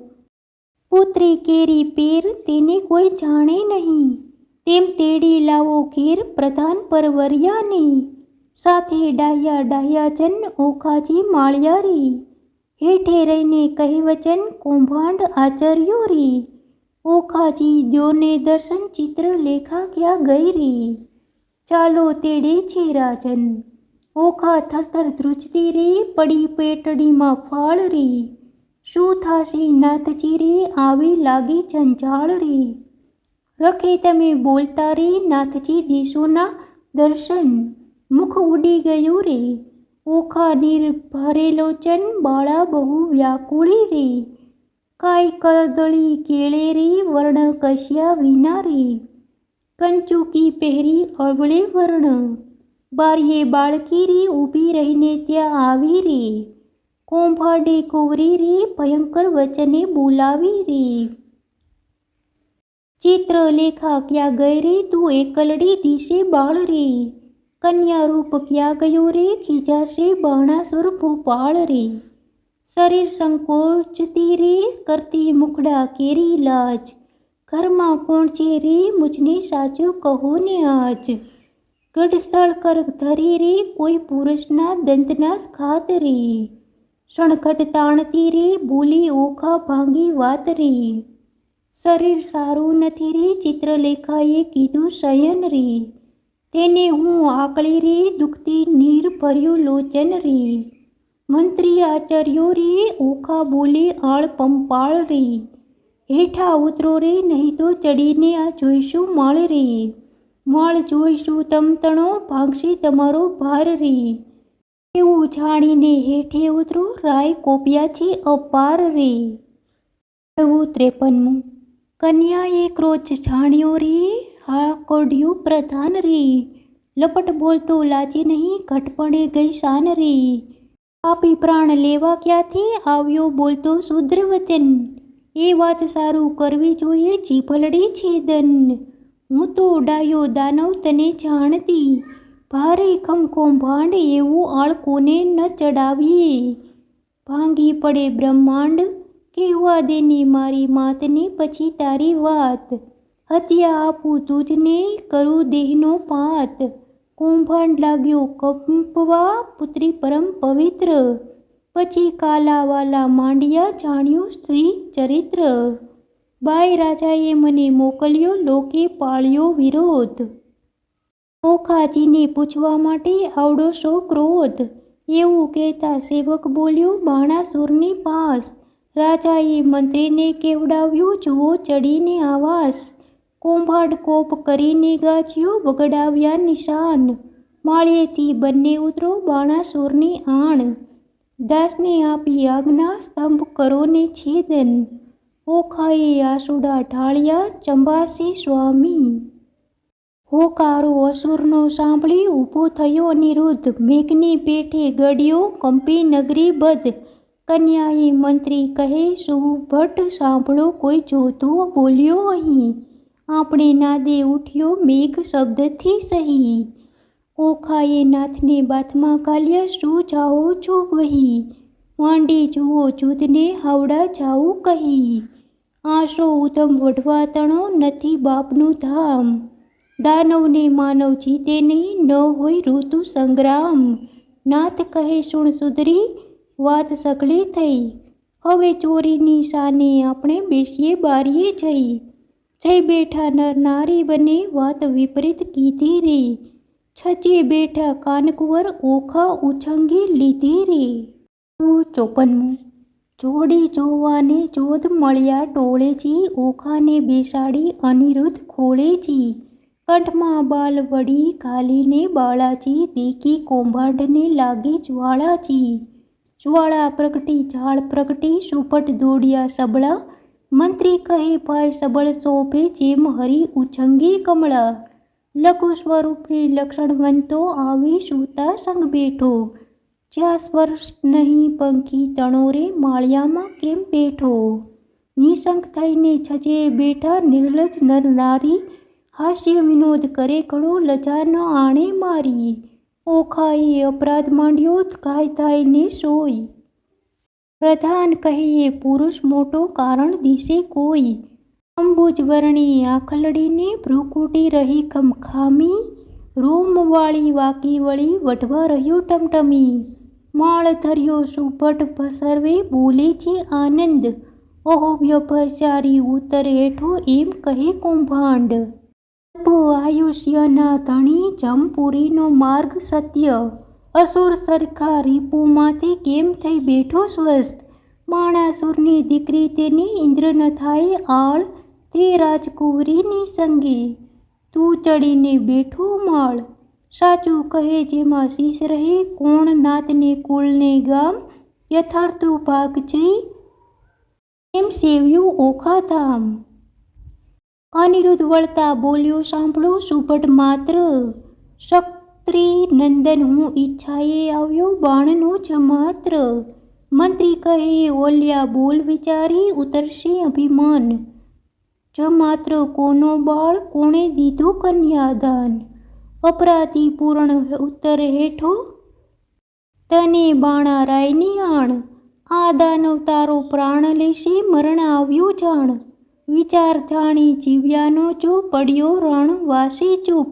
પુત્રી કેરી પેર, તેને કોઈ જાણે નહીં. તેમ તેડી લાવો ઘેર, પ્રધાન પરવર્યાને. સાથે ડાહ્યા ડાહ્યા જન, ઓખાજી માળ્યા રે. હેઠે રહીને કહે વચન, કૌભાંડ આચર્યો રે. ઓખાજી દ્યોને દર્શન, ચિત્રલેખા ક્યાં ગઈ રે. ચાલો તેડે છે રાજન. ઓખા થરથર ધ્રુજતી રે, પડી પેટડીમાં ફાળ રે. શું થાશે નાથજી રે, આવી લાગી જંજાળ રે. રખે તમે બોલતા રે, નાથજી દેશોના દર્શન. મુખ ઉડી ગયું રે. ઓખા નિર્ભરે લોચન, બાળા બહુ વ્યાકુળી રે. કાંઈ કદળી કેળે રે, વર્ણ કશ્યા વિના રે. કંચુકી પહેરી અવળે વર્ણ. બારીએ બાળકી રે, ઊભી રહીને ત્યાં આવી રે. કૌભાંડે કુંવરી રે, ભયંકર વચને બોલાવી રે. ચિત્રલેખા ક્યાં ગઈ રે, તું એકલડી દિશે બાળ રે. કન્યા રૂપ ક્યાં ગયું રે, ખીજાશે બાણાસુર ભૂપાળ રે. શરીર સંકોચતી રે, કરતી મુખડા કેરી લાજ. ઘરમાં કોણ છે રે, મુજને સાચું કહો ને આજ. ગઢ સ્થળ કર ધરી રે, કોઈ પુરુષના દંતના ઘાત રે. સણખટ તાણતી રે, બોલી ઓખા ભાંગી વાત રે. શરીર સારું નથી રે, ચિત્રલેખાએ કીધું શયન રે. તેને હું આકળી રે, દુખતી નીર ભર્યું લોચન રે. મંત્રી આચર્યો રે, ઓખા બોલી આળ પંપાળ રે. હેઠા ઉતરો રે, નહીં તો ચડીને આ જોઈશું માળ રે. માળ જોઈશું તમતણો, ભાગશે તમારો ભાર રે. એવું જાણીને હેઠે ઉતરો, રાય કોપ્યા છે અપાર રે. 53મું કન્યાએ ક્રોધ જાણ્યો રે, હા કોઢ્યું પ્રધાન રે. લપટ બોલતો લાજે નહીં, ઘટપણે ગઈ શાન રે. આપી પ્રાણ લેવા ક્યાંથી, આવ્યો બોલતો શુદ્ર વચન. એ વાત સારું કરવી જોઈએ, જીભલડી છેદન. હું તો ડાયો દાનવ તને જાણતી. ભારે કૌભાંડ એવું આળ કોને ન ચડાવીએ. ભાંગી પડે બ્રહ્માંડ, કહેવા દેને મારી માતને પછી તારી વાત. હત્યા આપું તુજને, કરું દેહનો પાત. કૌભાંડ લાગ્યો કંપવા, પુત્રી પરમ પવિત્ર. પછી કાલાવાલા માંડ્યા, જાણ્યું શ્રી ચરિત્ર. બાઈ રાજાએ મને મોકલ્યો, લોકે પાળ્યો વિરોધ. ઓખાજીને પૂછવા માટે આવડો શો ક્રોધ. એવું કહેતા સેવક બોલ્યો બાણાસુરની પાસ. રાજાએ મંત્રીને કેવડાવ્યું, જુઓ ચડીને આવાસ. કૌભાંડ કોપ કરીને ગાજ્યો, બગડાવ્યા નિશાન. માળિયેથી બંને ઉતરો, બાણાસુરની આણ. દાસને આપી આજ્ઞા, સ્તંભ કરો ને છેદન. ઓખાએ આસુડા ઢાળ્યા, ચંબાસી સ્વામી. હોકારો અસુરનો સાંભળી ઊભો થયો અનિરુદ્ધ. મેઘની પેઠે ગળ્યો, કંપી નગરી બધ. કન્યાએ મંત્રી કહે, સુભટ સાંભળો, કોઈ જોતો બોલ્યો અહીં. આપણે નાદે ઉઠ્યો મેઘ શબ્દથી સહી. ઓખાએ નાથને બાથમાં ગાલ્યા, શું જાઓ છો વહી. માંડી જુઓ જુદને, હાવડા જાવું કહી. આશો ઉધમ વઢવા તણો, નથી બાપનું ધામ. દાનવને માનવ જીતે નહીં, ન હોય ઋતુ સંગ્રામ. નાથ કહે સુણ સુધરી, વાત સઘળી થઈ. હવે ચોરીની સાને આપણે બેસીએ બારીએ જઈ. જઈ બેઠા નર નારી બને, વાત વિપરીત કીધી રે. છજે બેઠા કાનકુંવર, ઓખા ઉછંગી લીધી રે. 54. જોડી જોવાને જોધ મળ્યા ટોળેજી, ઓખાને બેસાડી અનિરુદ્ધ ખોળેજી. કંઠમાં બાલ વડી ઘાલીને બાળાજી, દેખી કૌભાંડને લાગે જ્વાળાજી. જ્વાળા પ્રગટી ઝાળ પ્રગટી, સુપટ દોડ્યા સબળા. મંત્રી કહે ભાઈ સબળ શોભે, જેમ હરી ઉછંગી કમળા. લઘુ સ્વરૂપની લક્ષણવંતો, આવી સૂતા સંગ બેઠો. જ્યાં સ્પર્શ નહીં પંખી તણો રે, માળિયામાં કેમ બેઠો. નિશંક થઈને છજે બેઠા, નિર્લજ નર નારી. હાસ્ય વિનોદ કરે ઘણો, લજા ન આણે મારી. ઓખાએ અપરાધ માંડ્યો, ગાય થાયને સોય. પ્રધાન કહીએ પુરુષ મોટો, કારણ દિશે કોઈ. અંબુજ વર્ણી આંખલડીને, ભ્રુકુટી રહી ખમખામી. રોમવાળી વાકી વળી, વઢવા રહ્યો ટમટમી. માળ ધર્યો સુભટ સર્વે, બોલે છે આનંદ. ઓહો વ્યભચારી ઉત્તર હેઠો, એમ કહે કૌભાંડ. આયુષ્યના ધણી, જમપુરીનો માર્ગ સત્ય. અસુર સરખા રીપુ માથે, કેમ થઈ બેઠો સ્વસ્થ. બાણાસુરની દીકરી તેને, ઇન્દ્ર ન થાય આળ. તે રાજકુંવરીની સંગે, તું ચડીને બેઠો માળ. સાચું કહે જેમાં શીશ રહે, કોણ નાતને કુળને ગામ. યથાર્થું ભાગ જઈ, એમ સેવ્યું ઓખા ધામ. અનિરુદ્ધ વળતા બોલ્યો, સાંભળો સુભટ માત્ર. ક્ષત્રિ નંદન હું ઈચ્છાએ આવ્યો, બાણનો જમાત્ર. મંત્રી કહે ઓલ્યા બોલ વિચારી, ઉતરશે અભિમાન. જમાત્ર કોનો બાળ, કોણે દીધું કન્યાદાન. અપરાધી પૂર્ણ ઉત્તર હેઠો, તને બાણા રાયની આણ. આ દાનવ તારો પ્રાણ લેશે, મરણ આવ્યું જાણ. વિચાર જાણી જીવ્યાનો જો, પડ્યો રણ વાસે ચૂપ.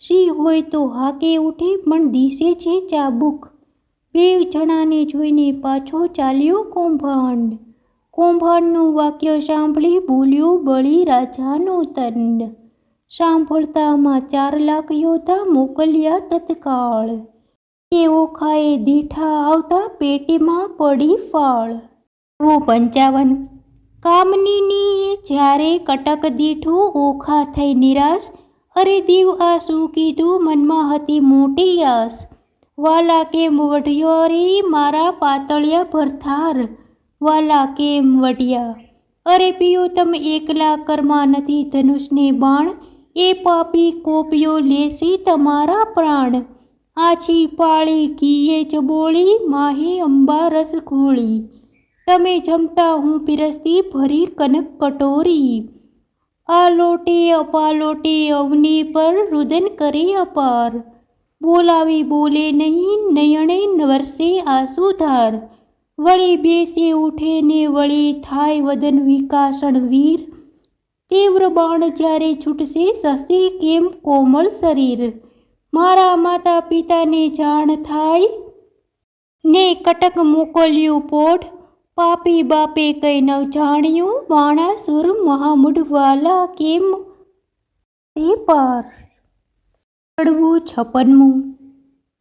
સિંહ હોય તો હાકે ઉઠે, પણ દિશે છે ચાબુક. બે જણાને જોઈને પાછો ચાલ્યો કૌભાંડ. કૌભાંડનું વાક્ય સાંભળી, ભૂલ્યો બળી રાજાનો દંડ. સાંભળતામાં 4 લાખ યોદ્ધા, મોકલ્યા તત્કાળ. એ ઓખાએ દીઠા આવતા, પેટીમાં પડી ફાળ. 55. કામનીનીએ જ્યારે કટક દીઠું, ઓખા થઈ નિરાશ. અરે દીવ આ શું કીધું, મનમાં હતી મોટી આસ. વાલા કેમ વઢ્યો રે, મારા પાતળિયા ભરથાર. વાલા કેમ વઢ્યા, અરે પિયો તમે એકલા, કરમાં નથી ધનુષને બાણ. એ પાપી કોપિયો લેસી તમારા પ્રાણ. આછી પાળી ઘીએ ચબોળી, માહે અંબા રસ ઘોળી. તમે જમતા હું પીરસતી, ભરી કનક કટોરી. આ લોટે અપાલોટે અવની પર, રુદન કરે અપાર. બોલાવી બોલે નહીં, નયણે વરસે આંસુધાર. વળી બેસે ઉઠે ને વળી થાય વદન વિકાસણ વીર. તીવ્ર બાણ જ્યારે છૂટશે સશે કેમ કોમળ શરીર. મારા માતા પિતાને જાણ થાય ને કટક મોકલ્યું પોઢ. પાપી બાપે કઈ ન જાણ્યું, બાણાસુર મહામૂઢવાલા કેમ તે પાર. ચડવું 56મું.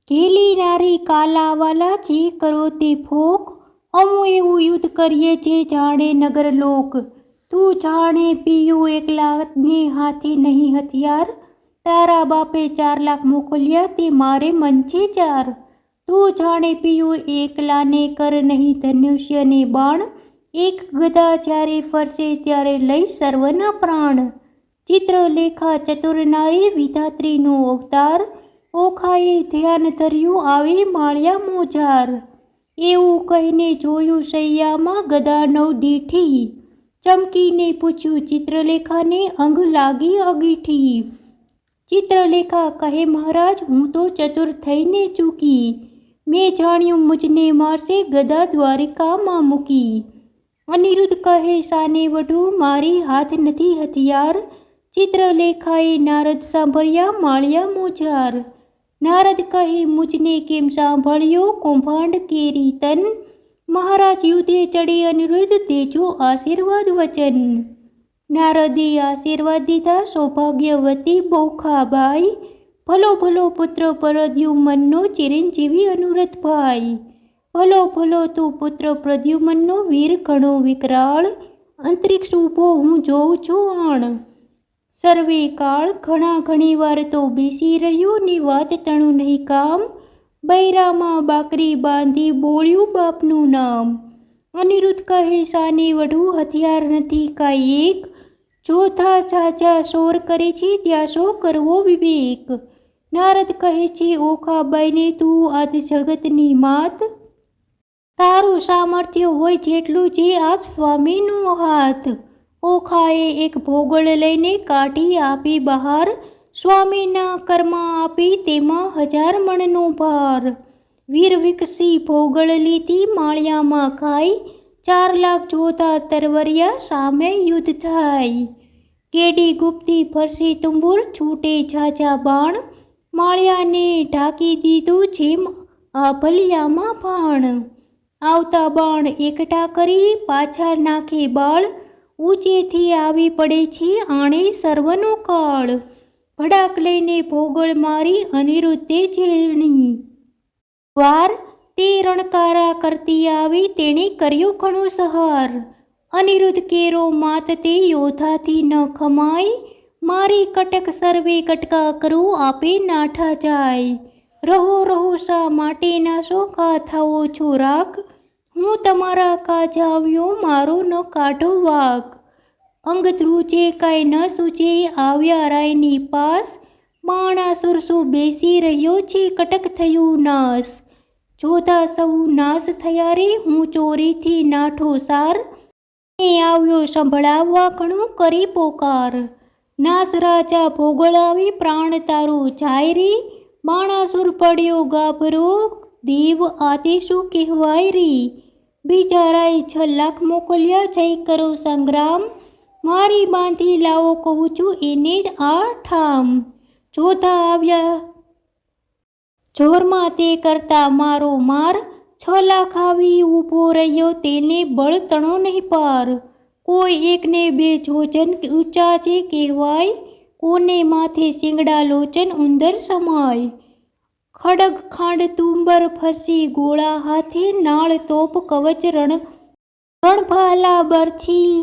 ઘેલી નારી કાલાવાલા જે કરો તે ફોક. અમુ એવું યુદ્ધ કરીએ જે જાણે નગર લોક. તું જાણે પીયું એકલા ને હાથે નહીં હથિયાર. તારા બાપે 4 લાખ મોકલ્યા તે મારે મન છે 4. તું જાણે પીયું એકલાને કર નહીં ધનુષ્ય ને બાણ. એક ગદા જ્યારે ફરશે ત્યારે લઈ સર્વના પ્રાણ. ચિત્રલેખા ચતુર નારી વિધાત્રીનો અવતાર. ઓખાએ ધ્યાન ધર્યું આવે માળિયા મોજાર. એવું કહીને જોયું શૈયામાં ગદા 9 દીઠી. ચમકીને પૂછ્યું ચિત્રલેખાને અંગ લાગી અગીઠી. ચિત્રલેખા કહે મહારાજ હું તો ચતુર થઈને ચૂકી. મેં જાણ્યું મુજને મારશે ગદા દ્વારિકામાં મૂકી. અનિરુદ્ધ કહે સાને વઢુ મારી હાથ નથી હથિયાર. ચિત્રલેખાએ નારદ સાંભળ્યા માળિયા મોજાર. નારદ કહે મુજને કેમ સાંભળ્યો કૌભાંડ કેરી તન. મહારાજ યુધે ચડે અનિરુદ્ધ દેજો આશીર્વાદ વચન. નારદે આશીર્વાદ દીધા સૌભાગ્યવતી બૌખાબાઈ. ભલો ભલો પુત્ર પ્રદ્યુમનનો ચિરંજીવી અનુરથભાઈ. ભલો ભલો તું પુત્ર પ્રદ્યુમનનો વીર ઘણો વિકરાળ. અંતરિક્ષ ઊભો હું જોઉં છું આણ. સર્વે કાળ ઘણી વાર તો બેસી રહ્યું ની વાત તણું નહીં કામ. બૈરામાં બાકરી બાંધી બોલ્યું બાપનું નામ. અનિરુદ્ધ કહે સાને વઢુ હથિયાર નથી કાંઈ એક. ચોથા ચાચા શોર કરે છે ત્યાં શો કરવો વિવેક. નારદ કહે છે ઓખાબાઈને તું આદ જગતની માત. તારું સામર્થ્ય હોય જેટલું જે આપ સ્વામીનો હાથ. ઓખાએ એક ભોગળ લઈને કાઢી આપી બહાર. સ્વામીના કર્મા આપી તેમાં 1000 મણનો ભાર. વીર વિકસી ભોગળ લીધી માળિયામાં ખાઈ. 4 લાખ જોતા તરવરિયા સામે યુદ્ધ થાય. કેડી ગુપ્તી ફરસી તુંબુર છૂટે ઝાઝા બાણ. માળિયાને ઢાંકી દીધું જેમ આભલિયામાં ભાણ. આવતા બાણ એકઠા કરી પાછા નાખે બાળ. ઊંચેથી આવી પડે છે આણે સર્વનો કાળ. ભડાક લઈને ભોગળ મારી અનિરુદ્ધે ઝેરણી. વાર તે રણકારા કરતી આવી તેણે કર્યો ઘણો સહાર. અનિરુદ્ધ કેરો માત તે યોદ્ધાથી ન ખમાય. મારી કટક સર્વે કટકા કરું આપે નાઠા જાય. રહો રહો શા માટે નાશો કા થાઓ છો રાખ. હું તમારા કાજ આવ્યો મારો ન કાઢો વાક. અંગ ધ્રુજે કાંઈ ન સૂજે આવ્યા રાયની પાસ. બાણાસુર શું બેસી રહ્યો છે કટક થયું નાશ. જોતા સૌ નાશ થયા રે હું ચોરીથી નાઠો સાર. એ આવ્યો સંભળાવવા ઘણું કરી પોકાર. નાસ રાજા ભોગળાવી પ્રાણ તારો જાય રે. બાણાસુર પડ્યો ગાભરો દેવ આતે શું કહેવાય રે. બિચારાએ 6 લાખ મોકલ્યા જય કરો સંગ્રામ. મારી બાંધી લાવો કહું છું એને જ આ ઠામ. જોતા આવ્યા જોરમાં તે કરતા મારો માર. 6 લાખ આવી ઊભો રહ્યો તેને બળ તણો નહીં પાર. કોઈ 1 ને 2 જોજન ઊંચા જે કહેવાય. કોને માથે શિંગડા લોચન ઉંદર સમાય. ખડગ ખાંડ તુંબર ફરસી ગોળા હાથે. નાળ તોપ કવચ રણભાલા બરછી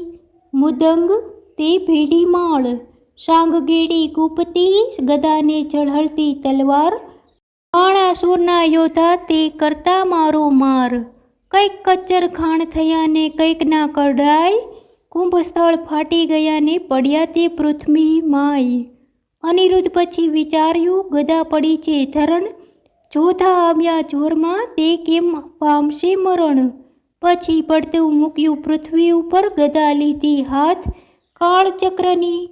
મુદંગ તે ભેડી માળ. સાંગ ગેડી ગુપતી ગદાને ઝળહળતી તલવાર. બાણાસુરના યોદ્ધા તે કરતા મારો માર. કંઈક કચ્ચર ખાણ થયા ને કંઈકના કડાય. કુંભસ્થળ ફાટી ગયા ને પડ્યા તે પૃથ્વી માય. અનિરુદ્ધ પછી વિચાર્યું ગદા પડી છે ધરણ. જોધા આવ્યા જોરમાં તે કેમ પામશે મરણ. પછી પડતું મૂક્યું પૃથ્વી ઉપર ગદા લીધી હાથ. કાળચક્રની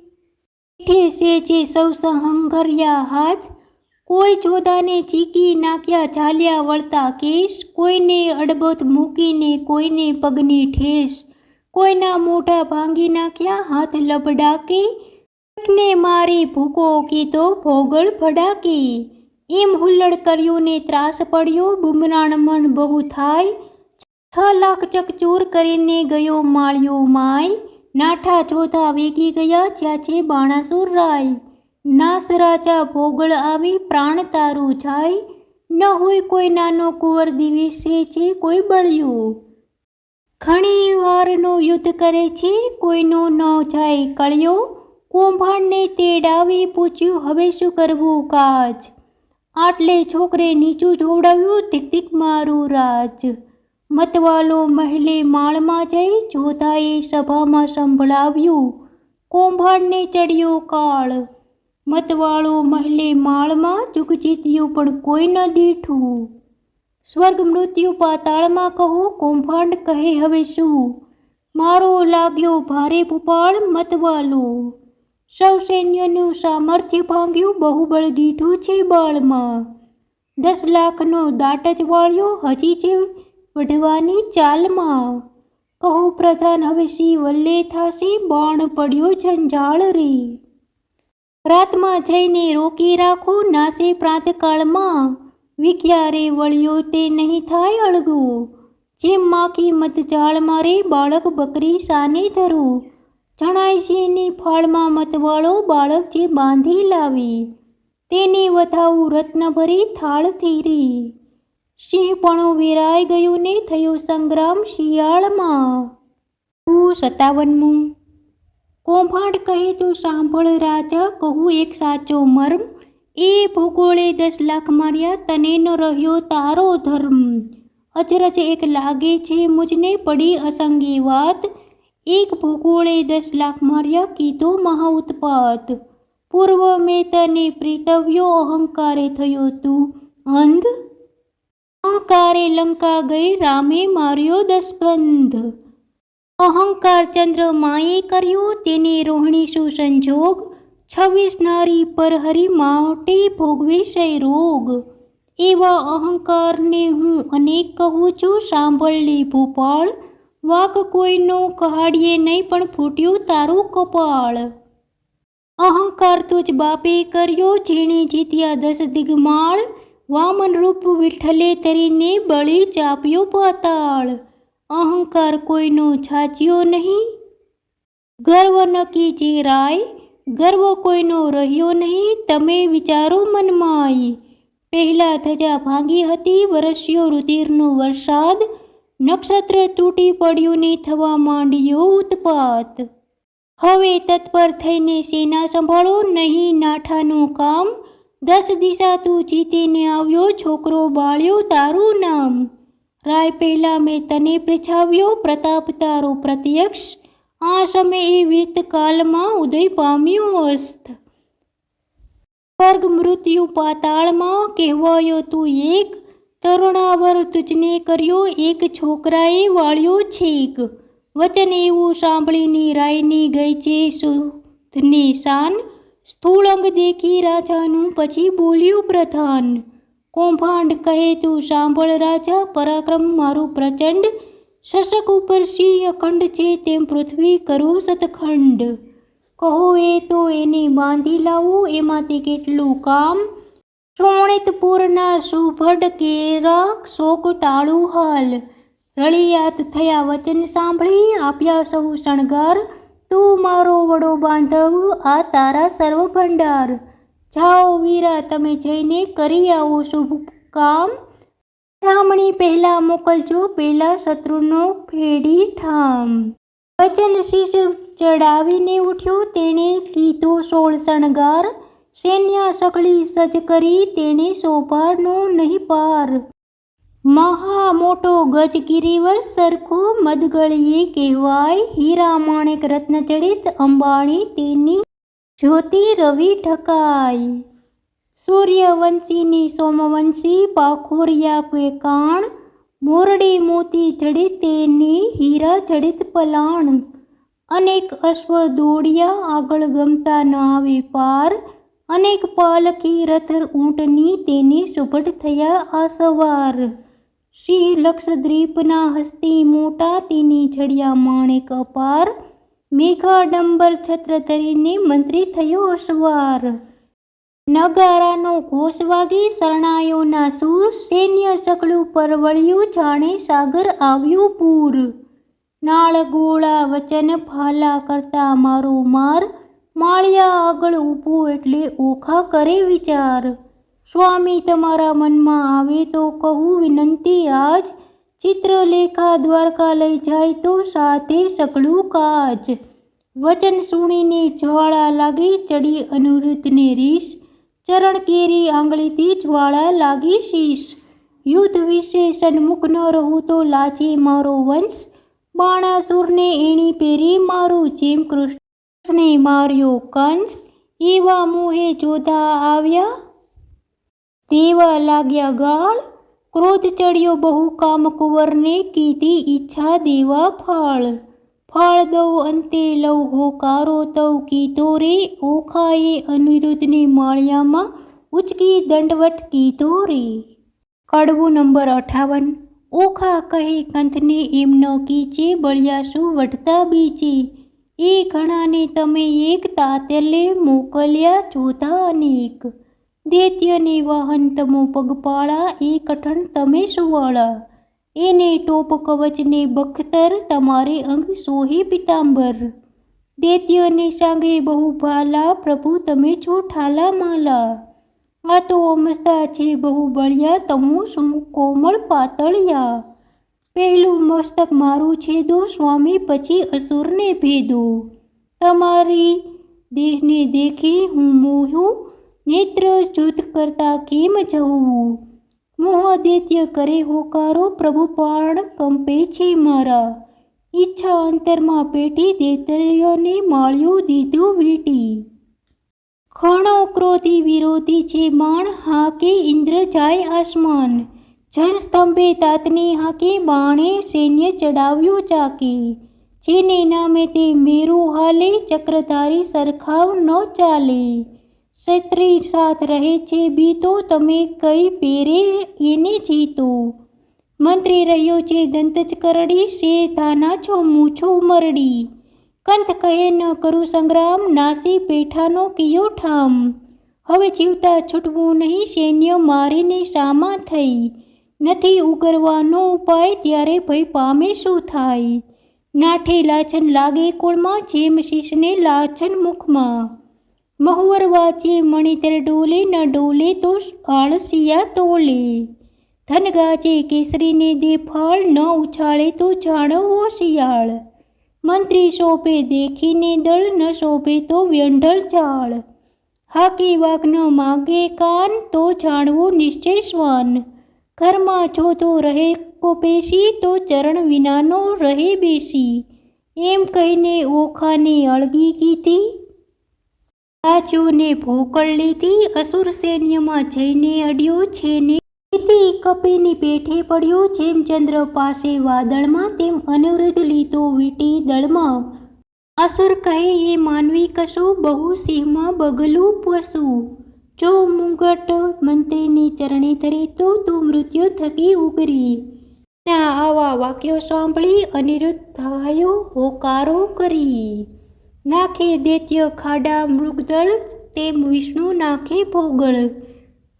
પીઠે સેજે સૌ સંહર્યા હાથ. કોઈ ચોદાને ચીકી નાખ્યા ચાલ્યા વળતા કેશ, કોઈને અડબત મૂકીને કોઈને પગની ઠેસ, કોઈના મોઢા ભાંગી નાખ્યા હાથ લબડાકે, ને મારી ભૂકો કીધો ભોગળ ફડાકે. એમ હુલ્લડ કર્યું ને ત્રાસ પડ્યો, બુમરાણ મન બહુ થાય, 6 લાખ ચકચૂર કરીને ગયો માળ્યો માય. નાઠા ચોથા વેગી ગયા જ્યાં છે બાણાસુર રાય, નાસ રાજા ભોગળ આવી પ્રાણ તારું જાય. ન હોય કોઈ નાનો કુંવર દિવસે છે કોઈ બળ્યો, ઘણી વારનો યુદ્ધ કરે છે કોઈનો ન જાય કળ્યો. કૌભાંડને તેડાવી પૂછ્યું હવે શું કરવું કાજ, આટલે છોકરે નીચું જોવડાવ્યું ધીક ધીક મારું રાજ. મતવાલો મહેલે માળમાં જઈ જોધાએ સભામાં સંભળાવ્યું, કૌભાંડને ચડ્યો કાળ. મતવાળો મહેલે માળમાં જુગ જીત્યું પણ કોઈ ન દીઠું, સ્વર્ગ મૃત્યુ પાતાળમાં કહો કૌભાંડ કહે હવે શું. મારો લાગ્યો ભારે ભૂપાળ મતવાલો, સૌ સૈન્યનું સામર્થ્ય ભાંગ્યું બહુબળ દીઠું છે બાળમાં. 10 લાખનો દાટ જ વાળ્યો હજી છે વઢવાની ચાલમાં. કહો પ્રધાન હવે સી વલ્લે થાશે બાણ પડ્યો જંજાળ રે. રાતમાં જઈને રોકી રાખો નાસે પ્રાતકાળમાં, વિખ્યારે વળ્યો તે નહીં થાય અળગો. જેમ માખી મતજાળમાં રે બાળક બકરી સાને ધરો, જણાય છે ની ફાળમાં મતવાળો બાળક જે બાંધી લાવી, તેને વધાવું રત્ન ભરી થાળથી રે. સિંહપણું વેરાઈ ગયું ને થયો સંગ્રામ શિયાળમાં. 57મું. કૌભાંડ કહે તું સાંભળ રાજા, કહું એક સાચો મર્મ, એ ભૂગોળે 10 લાખ માર્યા તને ન રહ્યો તારો ધર્મ. અચરજ એક લાગે છે મુજને પડી અસંગી વાત, એક ભૂગોળે 10 લાખ માર્યા કીધો મહા ઉત્પાત. પૂર્વ મેં તને પ્રીતવ્યો અહંકારે થયો તું અંધ, અહંકારે લંકા ગઈ રામે માર્યો 10 કંધ. અહંકાર ચંદ્રમાએ કર્યો તેને રોહિણી શું સંજોગ, 26 નારી પર હરી માટે ભોગવે સે રોગ. એવા અહંકારને હું અનેક કહું છું સાંભળલી ભૂપાળ, વાક કોઈનો કહાડીએ નહીં પણ ફૂટ્યું તારું કપાળ. અહંકાર તુજ બાપે કર્યો જેણે જીત્યા 10 દિગમાળ, વામન રૂપ વિઠ્ઠલે તરીને બળી ચાપ્યો પાતાળ. અહંકાર કોઈનો છાચ્યો નહીં ગર્વ નકી જે રાય, ગર્વ કોઈનો રહ્યો નહીં તમે વિચારો મનમાય. પહેલા ધજા ભાંગી હતી વરસ્યો રુધિરનો વરસાદ, નક્ષત્ર તૂટી પડ્યું ને થવા માંડ્યો ઉત્પાત. હવે તત્પર થઈને સેના સંભાળો નહીં નાઠાનું કામ, 10 દિશા તું જીતીને આવ્યો છોકરો બાળ્યો તારું નામ. રાય પહેલા મેં તને પૃછાવ્યો પ્રતાપ તારો પ્રત્યક્ષ, આ સમયે વીતકાલમાં ઉદય પામ્યું અસ્ત. સ્વર્ગ મૃત્યુ પાતાળમાં કહેવાયો તું એક, તરુણાવર તુજને કર્યો એક છોકરાએ વાળ્યો છેક. વચન એવું સાંભળીને રાયની ગઈ છે સુધની શાન, સ્થૂળ અંગ દેખી રાજાનું પછી બોલ્યું પ્રધાન. કૌભાંડ કહે તું સાંભળ રાજા પરાક્રમ મારું પ્રચંડ, શશક ઉપર સિંહ અખંડ છે તેમ પૃથ્વી કરું સતખંડ. કહો એ તો એને બાંધી લાવું એમાંથી કેટલું કામ, શોણિતપુરના સુભડ કેરા શોક ટાળું હાલ. રળિયાત થયા વચન સાંભળી આપ્યા સૌ શણગાર, તું મારો વડો બાંધવ આ તારા સર્વ ભંડાર. જાઓ વીરા તમે જઈને કરી આવો શુભ કામ, બ્રાહ્મણી પહેલા મોકલજો પેલા શત્રુનો ફેડી ઠામ. વચન શીશ ચડાવીને ઉઠ્યો તેણે કીધો 16 શણગાર, સૈન્ય સકળી સજ્જ કરી તેણે શોભાનો નહીં પાર. મહા મોટો ગજગીરીવર સરખો મદગળીએ કહેવાય, હીરા માણેક રત્ન જડિત અંબાણી તેની જ્યોતિ રવિ ઠકાય. સૂર્યવંશીની સોમવંશી પાખોરિયા કે કાણ, મોરડી મોતી જડિત તેની હીરા જડિત પલાણ. અનેક અશ્વ દોડ્યા આગળ ગમતા ન આવે પાર, અનેક પાલકી રથ ઊંટની તેને સુભટ થયા આ સવાર. સિંહ લક્ષદ્વીપના હસ્તી મોટા તેને ચડ્યા માણેક અપાર. મેઘાડંબર છત્ર ધરીને મંત્રી થયો અસવાર. નગારાનો ઘોષ વાગી શરણાયોના સૂર. સૈન્ય સકળું પરવળ્યું જાણે સાગર આવ્યું પૂર. નાળ ગોળા વચન ભાલા કરતા મારો માર. માળિયા આગળ ઊભું એટલે ઓખા કરે વિચાર. સ્વામી તમારા મનમાં આવે તો કહું વિનંતી આજ. ચિત્રલેખા દ્વારકા લઈ જાય તો સાથે સકળું કાજ. વચન સુણીને જ્વાળા લાગી ચડી અનિરુદ્ધને રીસ. ચરણ કેરી આંગળીથી જ્વાળા લાગી શીશ. યુદ્ધ વિશે સન્મુખ ન રહું તો લાજે મારો વંશ. બાણાસુરને એણી પેરી મારું જેમ કૃષ્ણને માર્યો કંસ. એવા મોહે જોધા આવ્યા દેવા લાગ્યા ગાળ. ક્રોધ ચડ્યો બહુ કામકુંવરને કીધી ઈચ્છા દેવા ફાળ. ફાળ દઉં અંતે લઉં હોકારો તઉ કીધો રે. ઓખાએ અનિરુદ્ધને માળિયામાં ઉચકી દંડવટ કીધો રે. કડવું નંબર 58. ઓખા કહે કંથને એમ ન કીચે. બળિયા શું વઢતા બીચે. એ ઘણાને તમે એક તાત્યલે મોકલ્યા જોધા અનેક. દૈત્યને વાહન તમો પગપાળા. એ કઠણ તમે સુવાળા. એને ટોપ કવચને બખ્તર. તમારે અંગ સોહે પિતાંબર. દૈત્યને સાંગે બહુ ભાલા. પ્રભુ તમે છો ઠાલા માલા. આ તો અમસ્તા છે બહુ બળિયા. તમો શું કોમળ પાતળિયા. પહેલું મસ્તક મારું છેદો સ્વામી. પછી અસુરને ભેદો. તમારી દેહને દેખી હું મોહ્યું. નેત્ર જુદ કરતા કેમ જવું. મોહ દૈત્ય કરે હોકારો. પ્રભુ પ્રાણ કંપે છે મારા. ઈચ્છા અંતરમાં પેટી. દૈત્યને માળ્યું દીધું વીટી. ઘણો ક્રોધી વિરોધી છે બાણ. હાકે ઇન્દ્ર જાય આસમાન. જન સ્તંભે તાતને હાકે. બાણે સૈન્ય ચડાવ્યું ચાકે. જેને નામે તે મેરુ હાલે. ચક્રધારી સરખાવ ન ચાલે. ક્ષત્રિય સાથ રહે છે બીતો. તમે કઈ પેરે એને જીતો. મંત્રી રહ્યો છે દંત જ કરડી. શે ધાના છો મૂછો મરડી. કંથ કહે ન કરું સંગ્રામ. નાસી પેઠાનો કિયો ઠામ. હવે જીવતા છૂટવું નહીં. સૈન્ય મારીને સામા થઈ. નથી ઉગરવાનો ઉપાય. ત્યારે ભય પામે શું થાય. નાઠે લાછન લાગે કોળમાં. જેમ શીશને લાછન મુખમાં. મહુવર વાંચે મણિધર ડોલે. ન ડોલે તો આળસિયા તોલે. ધન ગાજે કેસરીને દે ફાળ. ન ઉછાળે તો જાણવો શિયાળ. મંત્રી શોભે દેખીને દળ. ન શોભે તો વ્યંઢળ ચાળ. હાકી વાઘ ન માગે કાન. તો જાણવો નિશ્ચય શ્વાન. ઘરમાં જોધો રહે કો પેશી. તો ચરણ વિનાનો રહે બેસી. એમ કહીને ઓખાને અળગી કીધી. રાજોને ભોકળ લીધી. અસુર સૈન્યમાં જઈને અડ્યો છે ને. કપીની પેઠે પડ્યો. જેમ ચંદ્ર પાસે વાદળમાં. તેમ અનિરુદ્ધ લીધો વીટી દળમાં. અસુર કહે એ માનવી કશું. બહુ સિંહમાં બગલું પશુ. જો મુંગટ મંત્રીને ચરણે ધરે તો તું મૃત્યુ થકી ઉગરી. ના આવા વાક્યો સાંભળી અનિરુદ્ધ થયો હોકારો કરી. નાખે દૈત્ય ખાડા મૃગદળ. તેમ વિષ્ણુ નાખે ભોગળ.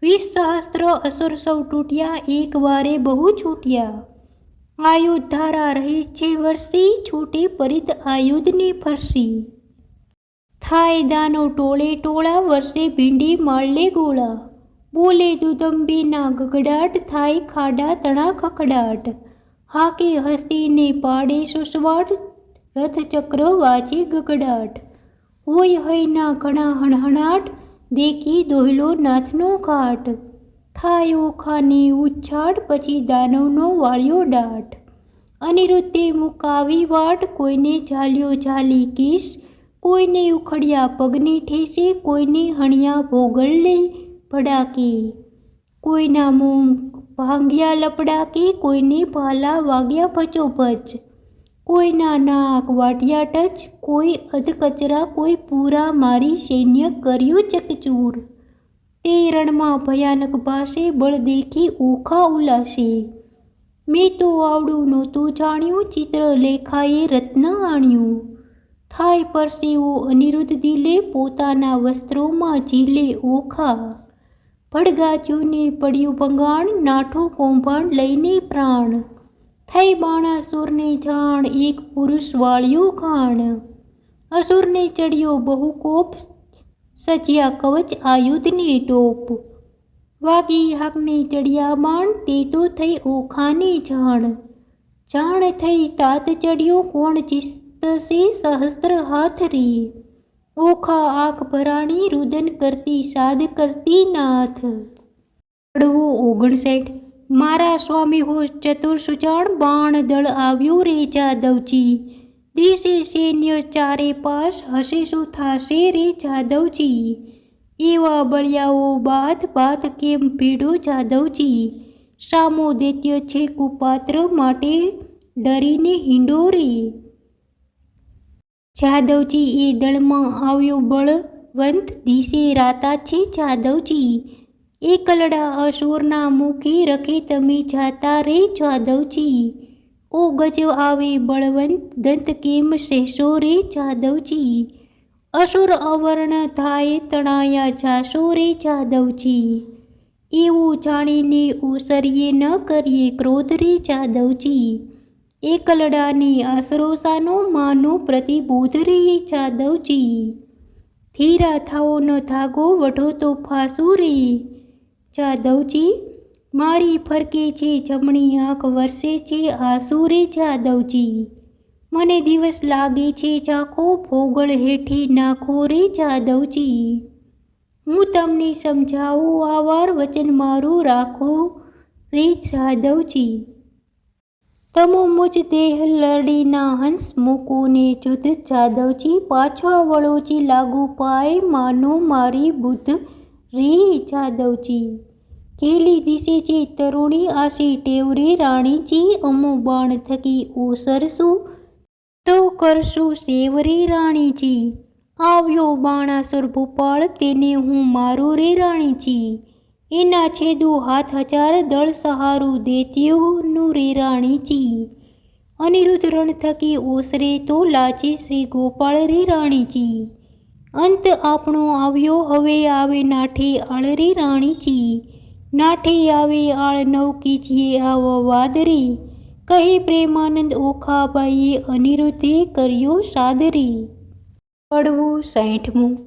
20 સહસ્ત્ર અસુર સૌ તૂટ્યા. એક વારે બહુ છૂટ્યા. આયુધ ધારા રહી છે વર્ષી. છૂટે પરિત આયુધને ફરસી. થાય દાનો ટોળે ટોળા. વર્ષે ભીંડી માળલે ગોળા. બોલે દુદંબીના ગગડાટ. થાય ખાડા તણા ખખડાટ. હાકે હસ્તીને પાડે સુસવાટ. રથચક્ર વાજે ગગડાટ. હોય હયના ઘણા હણહણાટ. દેખી દોહલો નાથનો ઘાટ. થાય ઓખાને ઉચ્છાટ. પછી દાનવનો વાળ્યો દાટ. અનિરુદ્ધે મુકાવી વાટ. કોઈને ઝાલ્યો ઝાલી કેશ. કોઈને ઉખડ્યા પગની ઠેસે. કોઈને હણ્યા ભોગળને ભડાકે. કોઈના મોં ભાંગ્યા લપડાકે. કોઈને ભાલા વાગ્યા ભચોભચ. કોઈના નાક વાટિયા ટચ, કોઈ અધકચરા, કોઈ પૂરા મારી સૈન્ય કર્યું ચકચૂર. તે રણમાં ભયાનક ભાષે બળ દેખી ઓખા ઉલાસે. મેં તો આવડું નહોતું જાણ્યું, ચિત્ર લેખાએ રત્ન આણ્યું. થાય પરસેવો અનિરુદ્ધ દિલે, પોતાના વસ્ત્રોમાં ઝીલે ઓખા. ભડગાચ્યુંને પડ્યું ભંગાણ, નાઠું કૌભાંડ લઈને પ્રાણ. થઈ બાણાસુરને જાણ, એક પુરુષ વાળ્યું ખાણ. અસુરને ચડ્યો બહુ કોપ, સજ્યા કવચ આયુધને ટોપ. વાગી હાકને ચડ્યા બાણ, તે તો થઈ ઓખાને જાણ. જાણ થઈ તાત ચડ્યો, કોણ ચિસ્તસે સહસ્ત્ર હાથ રે. ઓખા આંખ ભરાણી, રુદન કરતી સાદ કરતી નાથ. પડવો 59. મારા સ્વામી હો ચતુર સુજાણ, બાણ દળ આવ્યું રે જાદવજી. દિશે સૈન્ય ચારે પાસ, હશે શું થાશે રે જાદવજી. એવા બળિયાઓ બાથ બાથ કેમ ભીડો જાદવજી. સામો દૈત્ય છે કુપાત્ર, માટે ડરીને હિંડોરી. જાદવજી એ દળમાં આવ્યો બળવંત, દિશે રાતા છે જાદવજી. એકલડા અસુરના મુખે, રખે તમે જાતા રે જાદવજી. ઓ ગજ આવે બળવંત, દંત કેમ સહેશો રે જાદવજી. અસુર અવર્ણ થાય, તણાયા જાશો રે જાદવજી. એવું જાણીને ઓસરીએ ન કરીએ ક્રોધ રે જાદવજી. એકલડાને આશરો સાનો, માનો પ્રતિબોધ રે જાદવજી. ધીરા થાઓ ન ધાગો, વઢો તો ફાસુ રે જાદવજી. મારી ફરકે છે જમણી આંખ, વરસે છે આંસુ રે જાદવજી. મને દિવસ લાગે છે ચાખો, ભોગળ હેઠી નાખો રે જાદવજી. હું તમને સમજાવું આ વાર, વચન મારું રાખો રે જાદવજી. તમો મુજ દેહ લડીના હંસ, મૂકોને જુદ્ધ જાદવજી. પાછા વળોજી લાગુ પાય, માનો મારી બુદ્ધ રે જાદવજી. ઘેલી દિશે છે તરુણી, આશી ટેવ રે રાણીજી. અમો બાણ થકી ઓસરશું, તો કરશું સેવ રે રાણીજી. આવ્યો બાણાસુર ભૂપાળ, તેને હું મારું રે રાણીજી. એના છેદું હાથ હજાર, દળ સહારું દૈત્યોનું રે રાણીજી. અનિરુદ્ધ રણ થકી ઓસરે, તો લાજે શ્રી ગોપાળ રે રાણીજી. અંત આપણો આવ્યો, હવે આવે નાઠે આળ રે રાણીજી. નાઠે આવે આળ નવ કીજીએ આવો વાદરી. કહે પ્રેમાનંદ ઓખાબાઈએ, અનિરુદ્ધે કર્યો સાદરી. પડવું 60.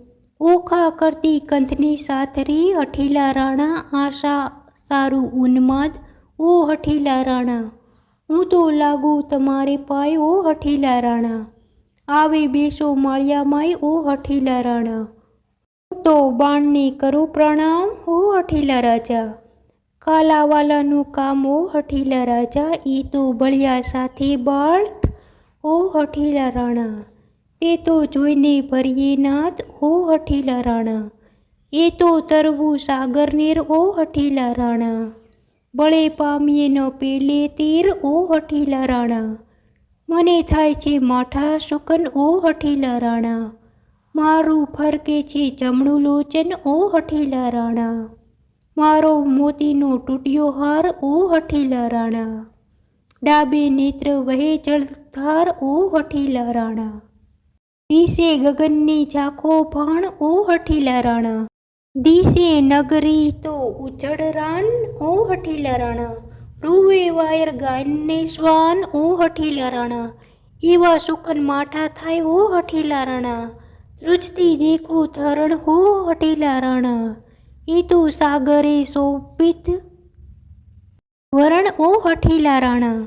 ઓખા કરતી કંથની સાથ રે, હઠીલા રાણા. આશા સારું ઉન્માદ, ઓ હઠીલા રાણા. હું તો લાગુ તમારે પાય, ઓ હઠીલા રાણા. આવે બેસો માળિયા માય, ઓ હઠીલા રાણા. હું તો બાણને કરું પ્રણામ, ઓ હઠીલા રાજા. કાલાવાલાનું કામ, ઓ હઠીલા રાજા. એ તો બળિયા સાથે બાળ, ઓ હઠીલા રાણા. તે તો જોઈને ભરીએ નાથ, ઓ હઠીલા રાણા. એ તો તરવું સાગરનેર, ઓ હઠીલા રાણા. બળે પામીએ ન પેલે તીર, ઓ હઠીલા રાણા. મને થાય છે માઠા શુકન, ઓ હઠીલા રાણા. મારું ફરકે છે જમણું લોચન, ઓ હઠીલા રાણા. મારો મોતીનો તૂટ્યો હાર, ઓ હઠીલા રાણા. ડાબે નેત્ર વહે જળધાર, ઓ હઠીલા રાણા. દિશે ગગનની ઝાંખો ભાણ, ઓ હઠીલા રાણા. દિશે નગરી તો ઉજળ રાન, ઓ હઠીલા રાણા. રૂવે વાયર ગાયને શ્વાન, ઓ હઠીલા રાણા. એવા શુકન માઠા થાય, ઓ હઠીલા રાણા. ધ્રુજતી દેખું ધરણ, હો હઠીલા રાણા. એ તો સાગરે શોભિત વરણ, ઓ હઠીલા રાણા.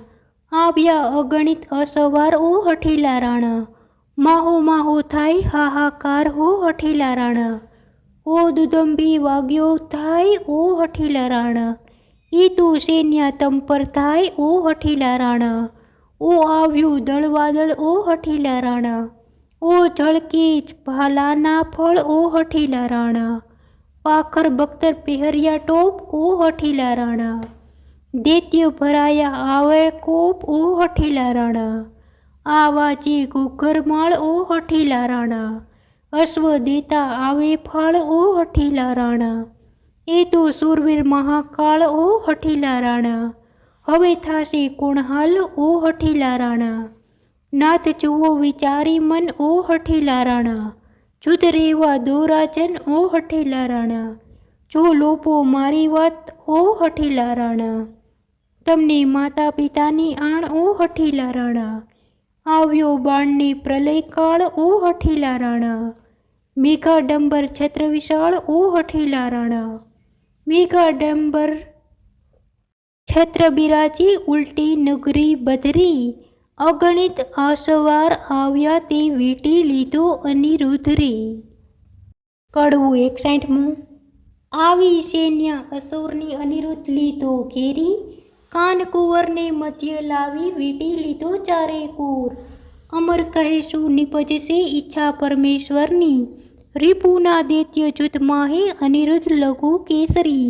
આવ્યા અગણિત અસવાર, ઓ હઠીલા રાણા. માહો માહો થાય હાહાકાર, હો હઠીલા રાણા. ઓ દુદંભી વાગ્યો થાય, ઓ હઠીલા રાણા. એ તો સૈન્ય તંપર થાય, ઓ હઠીલા રાણા. ઓ આવ્યું દળવાદળ, ઓ હઠીલા રાણા. ઓ ઝળકે ભાલાના ફળ, ઓ હઠીલા રાણા. પાખર બખ્તર પહેર્યા ટોપ, ઓ હઠીલા રાણા. દૈત્ય ભરાયા આવે કોપ, ઓ હઠીલા રાણા. આવા જે ઘૂઘરમાળ ઓ હઠીલા રાણા, અશ્વ દેતા આવે ફાળ ઓ હઠીલા રાણા, એ તો સુરવીર મહાકાળ ઓ હઠીલા રાણા, હવે થાશે કોણ હાલ ઓ હઠીલા રાણા, નાથ જુઓ વિચારી મન ઓ હઠીલા રાણા, જુદ રેવા દો રાજન ઓ હઠીલા રાણા, જો લોપો મારી વાત ઓ હઠીલા રાણા, તમને માતા પિતાની આણ ઓ હઠીલા રાણા, આવ્યો બાણની પ્રલય કાળ ઓ હઠીલા રાણા, મેઘા ડંબર છત્ર વિશાળ ઓ હઠીલા રાણા, મેઘા ડંબર છત્ર બિરાજી ઉલટી નગરી બદરી, અગણિત આસવાર આવ્યા તે વીંટી લીધો અનિરુદ્ધરી. કડવું 61મું. આવી સૈન્ય અસુરની અનિરુદ્ધ લીધો ઘેરી, કાન કુંવરને મધ્ય લાવી વીંટી લીધો ચારે કૂર, અમર કહેશું નિપજશે ઈચ્છા પરમેશ્વરની, રીપુના દૈત્ય જૂથમાં હે અનિરુદ્ધ લઘુ કેસરી,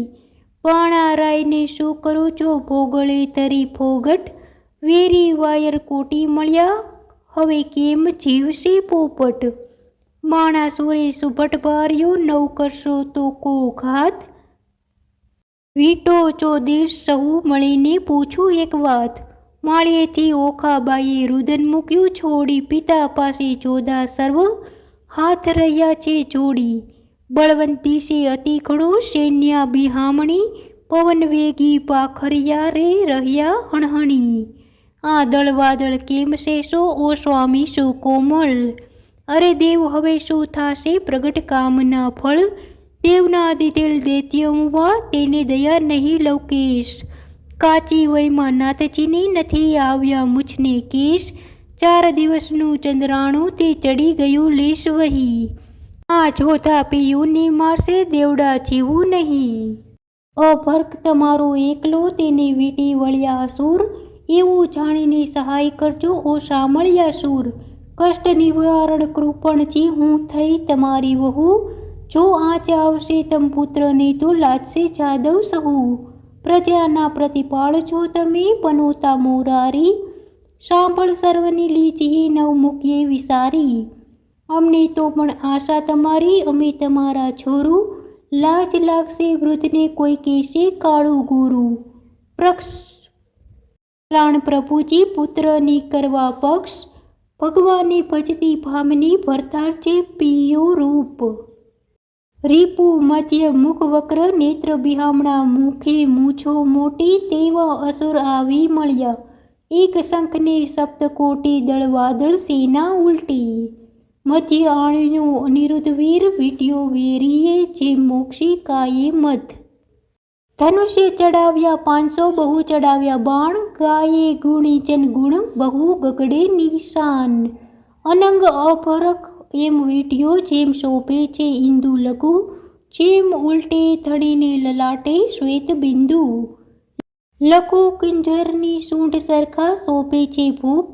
બાણારાયને શું કરું જો ભોગળે તરી ફોગટ, વેરી વાયર કોટી મળ્યા હવે કેમ જીવશે પોપટ, બાણાસુરે સુભટ બાર્યો નવ કરશો તો કો ઘાત, વીટો ચોદેશ સહુ મળીને પૂછું એક વાત, માળિયેથી ઓખાબાઈએ રુદન મૂક્યું છોડી, પિતા પાસે ચોદા સર્વ હાથ રહ્યા છે જોડી, બળવંત દિશે અતિ ઘણો સૈન્ય બિહામણી, પવન વેગી પાખરિયા રે રહ્યા હણહણી, આ દળ વાદળ કેમ શેષો ઓ સ્વામી શું કોમળ, અરે દેવ હવે શું થાશે પ્રગટ કામના ફળ, દેવના દીધેલ દૈત્યમુવા તેને દયા નહીં લવકેશ, કાચી વયમાં નાથજીને નથી આવ્યા મુછને કેશ, 4 દિવસનું ચંદ્રાણું તે ચડી ગયું લેશ વહી, આ જોતા પિયુને મારશે દેવડા જીવું નહીં, અભર્ક તમારો એકલો તેને વીંટી વળ્યા અસુર, એવું જાણીને સહાય કરજો ઓ સામળ્યા સૂર, કષ્ટ નિવારણ કૃપણજી હું થઈ તમારી વહુ, જો આંચ આવશે તમ પુત્રને તો લાજશે જાદવ સહુ, પ્રજાના પ્રતિપાળ છો તમે પનોતા મોરારી, સાંભળ સર્વની લીજીએ નવ મૂકીએ વિસારી, અમને તો પણ આશા તમારી અમે તમારા છોરું, લાજ લાગશે વૃદ્ધને કોઈ કહેશે કાળું ગુરુ, પ્રક્ષાણ પ્રભુજી પુત્રની કરવા પક્ષ, ભગવાને ભજતી ભામની ભરતાર છે પિયો રૂપ, રીપુ મધ્ય મુખ વક્ર નેત્ર બિહામણા મુખે મૂછો મોટી, તેવા અસુર આવી મળ્યા એક શંખને સપ્તકોટી દળ વાદળ સેના ઉલટી, મધ્ય આણ્યો અનિરુદ્ધ વીર વીટ્યો વેરીએ જે મોક્ષી કાયે મધ, ધનુષ્ય ચડાવ્યા 500 બહુ ચડાવ્યા બાણ, ગાયે ગુણી જન ગુણ બહુ ગગડે નિશાન, અનંગ અભરક એમ વીંટ્યો જેમ શોભે છે ઇન્દુ લઘુ, જેમ ઉલટે ધણીને લલાટે શ્વેત બિંદુ, લઘુ કિંજરની સૂંઢ સરખા શોભે છે ભૂપ,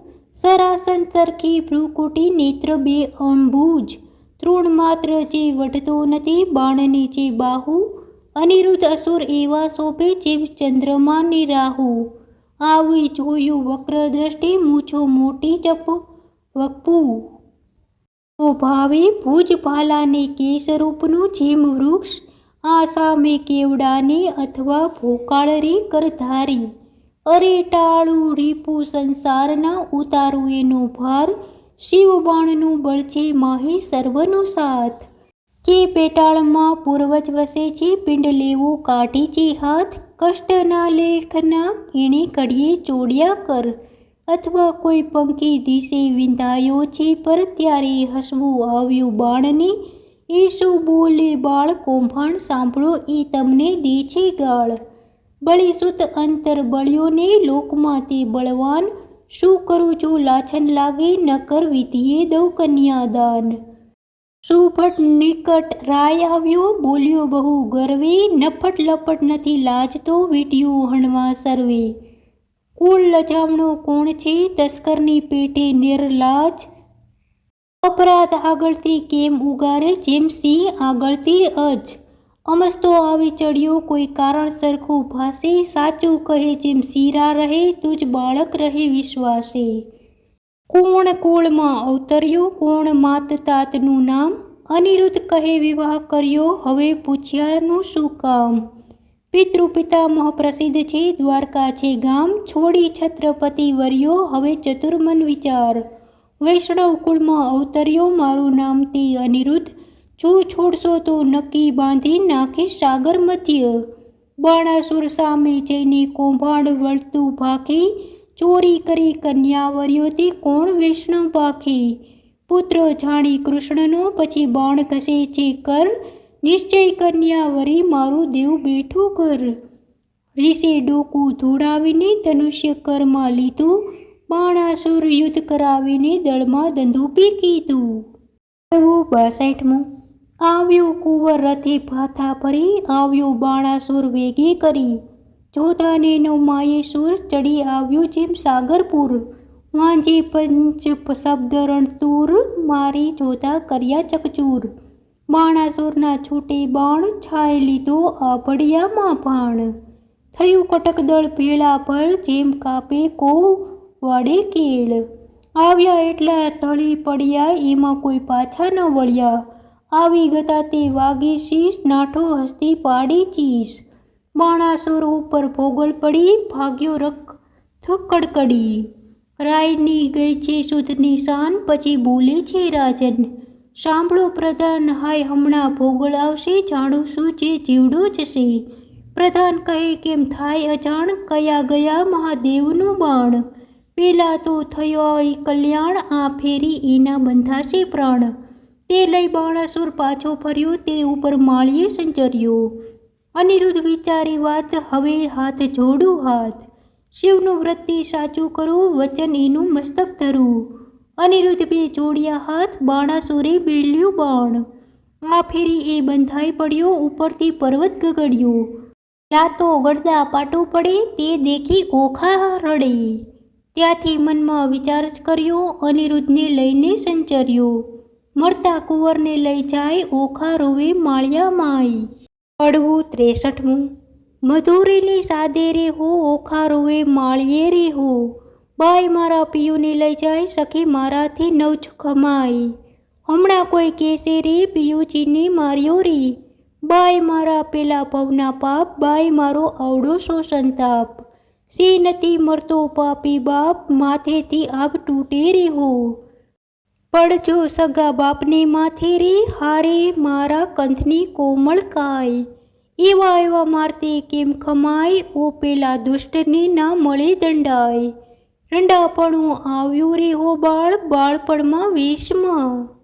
સરાસન સરખી ભ્રુકુટી નેત્ર બે અંબુજ, તૃણ માત્ર જે વટતો નથી બાણને જે બાહુ, અનિરુદ્ધ અસુર એવા શોભે જેમ ચંદ્રમાની રાહુ, આવી જોયું વક્ર દ્રષ્ટિ મૂછો મોટી ચપ વકપુ, તો ભાવે ભુજ ભાલાને કેસરૂપનું જેમ વૃક્ષ, આ સામે કેવડાને અથવા ભોકાળ રે કરધારી, અરે ટાળું રીપુ સંસારના ઉતારું એનો ભાર, શિવ બાણનું બળ છે માહે સર્વનો સાથ, કે પેટાળમાં પૂર્વજ વસે છે પિંડ લેવો કાઢી છે હાથ, કષ્ટના લેખના એણે કડીએ ચોડ્યા કર, અથવા કોઈ પંખી દિશે વિંધાયો છે પર, ત્યારે હસવું આવ્યું બાણને એ શું બોલે બાળ કૌભાંડ સાંભળો એ તમને દે છે ગાળ, બળીસુત અંતર બળ્યોને લોકમાં તે બળવાન, શું કરું જો લાછન લાગે ન કર વિધિએ દઉં કન્યાદાન, સુભટ નિકટ રાય આવ્યો બોલ્યો બહુ ગર્વે, નફટ લપટ નથી લાજતો વીંટ્યું હણવા સર્વે, કુળ લજામણો કોણ છે તસ્કરની પેટે નિર્લાજ, અપરાધ આગળથી કેમ ઉગારે જેમ સિંહ આગળથી અજ, અમસ્તો આવી ચડ્યો કોઈ કારણ સરખું ભાસે, સાચું કહે જેમ શીરા રહે તુજ બાળક રહે વિશ્વાસે, કોણ કુળમાં અવતર્યો, કોણ માત તાતનું નામ? અનિરુદ્ધ કહે વિવાહ કર્યો, હવે પૂછ્યાનું શું કામ? પિતૃ પિતામહ પ્રસિદ્ધ છે, દ્વારકા છે ગામ. છોડી છત્રપતિ વર્યો, હવે ચતુર્મન વિચાર. વૈષ્ણવ કુળમાં અવતર્યો, મારું નામ તે અનિરુદ્ધ. જો છોડશો તો નક્કી બાંધી નાખીશ સાગર મધ્ય. બાણાસુર સામે જઈને કૌભાંડ વળતું ભાખી. ચોરી કરી કન્યા વર્યો તે કોણ વૈષ્ણવ પાખી. પુત્ર જાણી કૃષ્ણનો, પછી બાણ ઘસે છે કર. નિશ્ચય કન્યા વરી, મારું દેવ બેઠું ઘર. રીસે ડોકું ધોડાવીને ધનુષ્ય કરમાં લીધું. બાણાસુર યુદ્ધ કરાવીને દળમાં દંદુપી કીધું. 62મું. આવ્યો કુંવર રથે ભાથા ભરી, આવ્યો બાણાસુર વેગે કરી. જોધાને નવમાયે સુર, ચડી આવ્યો જેમ સાગરપુર. વાંજે પંચ શબ્દ રણતુર, મારી જોધા કર્યા ચકચૂર. બાણાસુરના છૂટે બાણ, છાય લીધો આભડિયામાં ભાણ. થયું કટક દળ ભેળા ભળ, જેમ કાપે કો વાડે કેળ. આવ્યા એટલા ઢળી પડ્યા, એમાં કોઈ પાછા ન વળ્યા. આવી ગતા તે વાગે શીશ, નાઠો હસ્તી પાડી ચીસ. બાણાસુર ઉપર ભોગળ પડી, ભાગ્યો રથ કડકડી. રાયની ગઈ છે શુદ્ધની શાન, પછી બોલે છે રાજન. સાંભળો પ્રધાન, હાય હમણાં ભોગળ આવશે, જાણું શું જે જીવડો જશે. પ્રધાન કહે કેમ થાય અજાણ, કયા ગયા મહાદેવનું બાણ. પેલા તો થયો કલ્યાણ, આ ફેરી એના બંધાશે પ્રાણ. તે લઈ બાણાસુર પાછો ફર્યો, તે ઉપર માળીએ સંચર્યો. અનિરુદ્ધ વિચારી વાત, હવે હાથ જોડું હાથ. શિવનું વ્રત સાચું કરું, વચન એનું મસ્તક ધરું. અનિરુદ્ધ બે જોડ્યા હાથ, બાણાસુરે બેલ્યું બાણ. આ ફેરી એ બંધાઈ પડ્યો, ઉપરથી પર્વત ગગડ્યો. લાતો ગળદા પાટું પડે, તે દેખી ઓખા રડે. ત્યાંથી મનમાં વિચાર જ કર્યો, અનિરુદ્ધને લઈને સંચર્યો. મળતા કુંવરને લઈ જાય, ઓખા રોવે માળિયા માય. 63મું. મધુરીની સાદે રે હો, ઓખા રોવે માળીએ રે હો. બાઈ મારા પિયુને લઈ જાય, સખી મારાથી નવ ખમાય. હમણાં કોઈ કેસે રે, પિયુજીને માર્યો રે. બાઈ મારા પેલા ભવના પાપ, બાઈ મારો આવડો શો સંતાપ. સી નથી મરતો પાપી બાપ, માથેથી આબ તૂટે રે હો. પડજો સગા બાપને માથે રે, હારે મારા કંથની કોમળ કાય. એવા એવા મારતે કેમ ખમાય, ઓ પેલા દુષ્ટને ના મળે દંડાય. રંડાપણું આવ્યું રે હો બાળ, બાળપણમાં વેશમાં.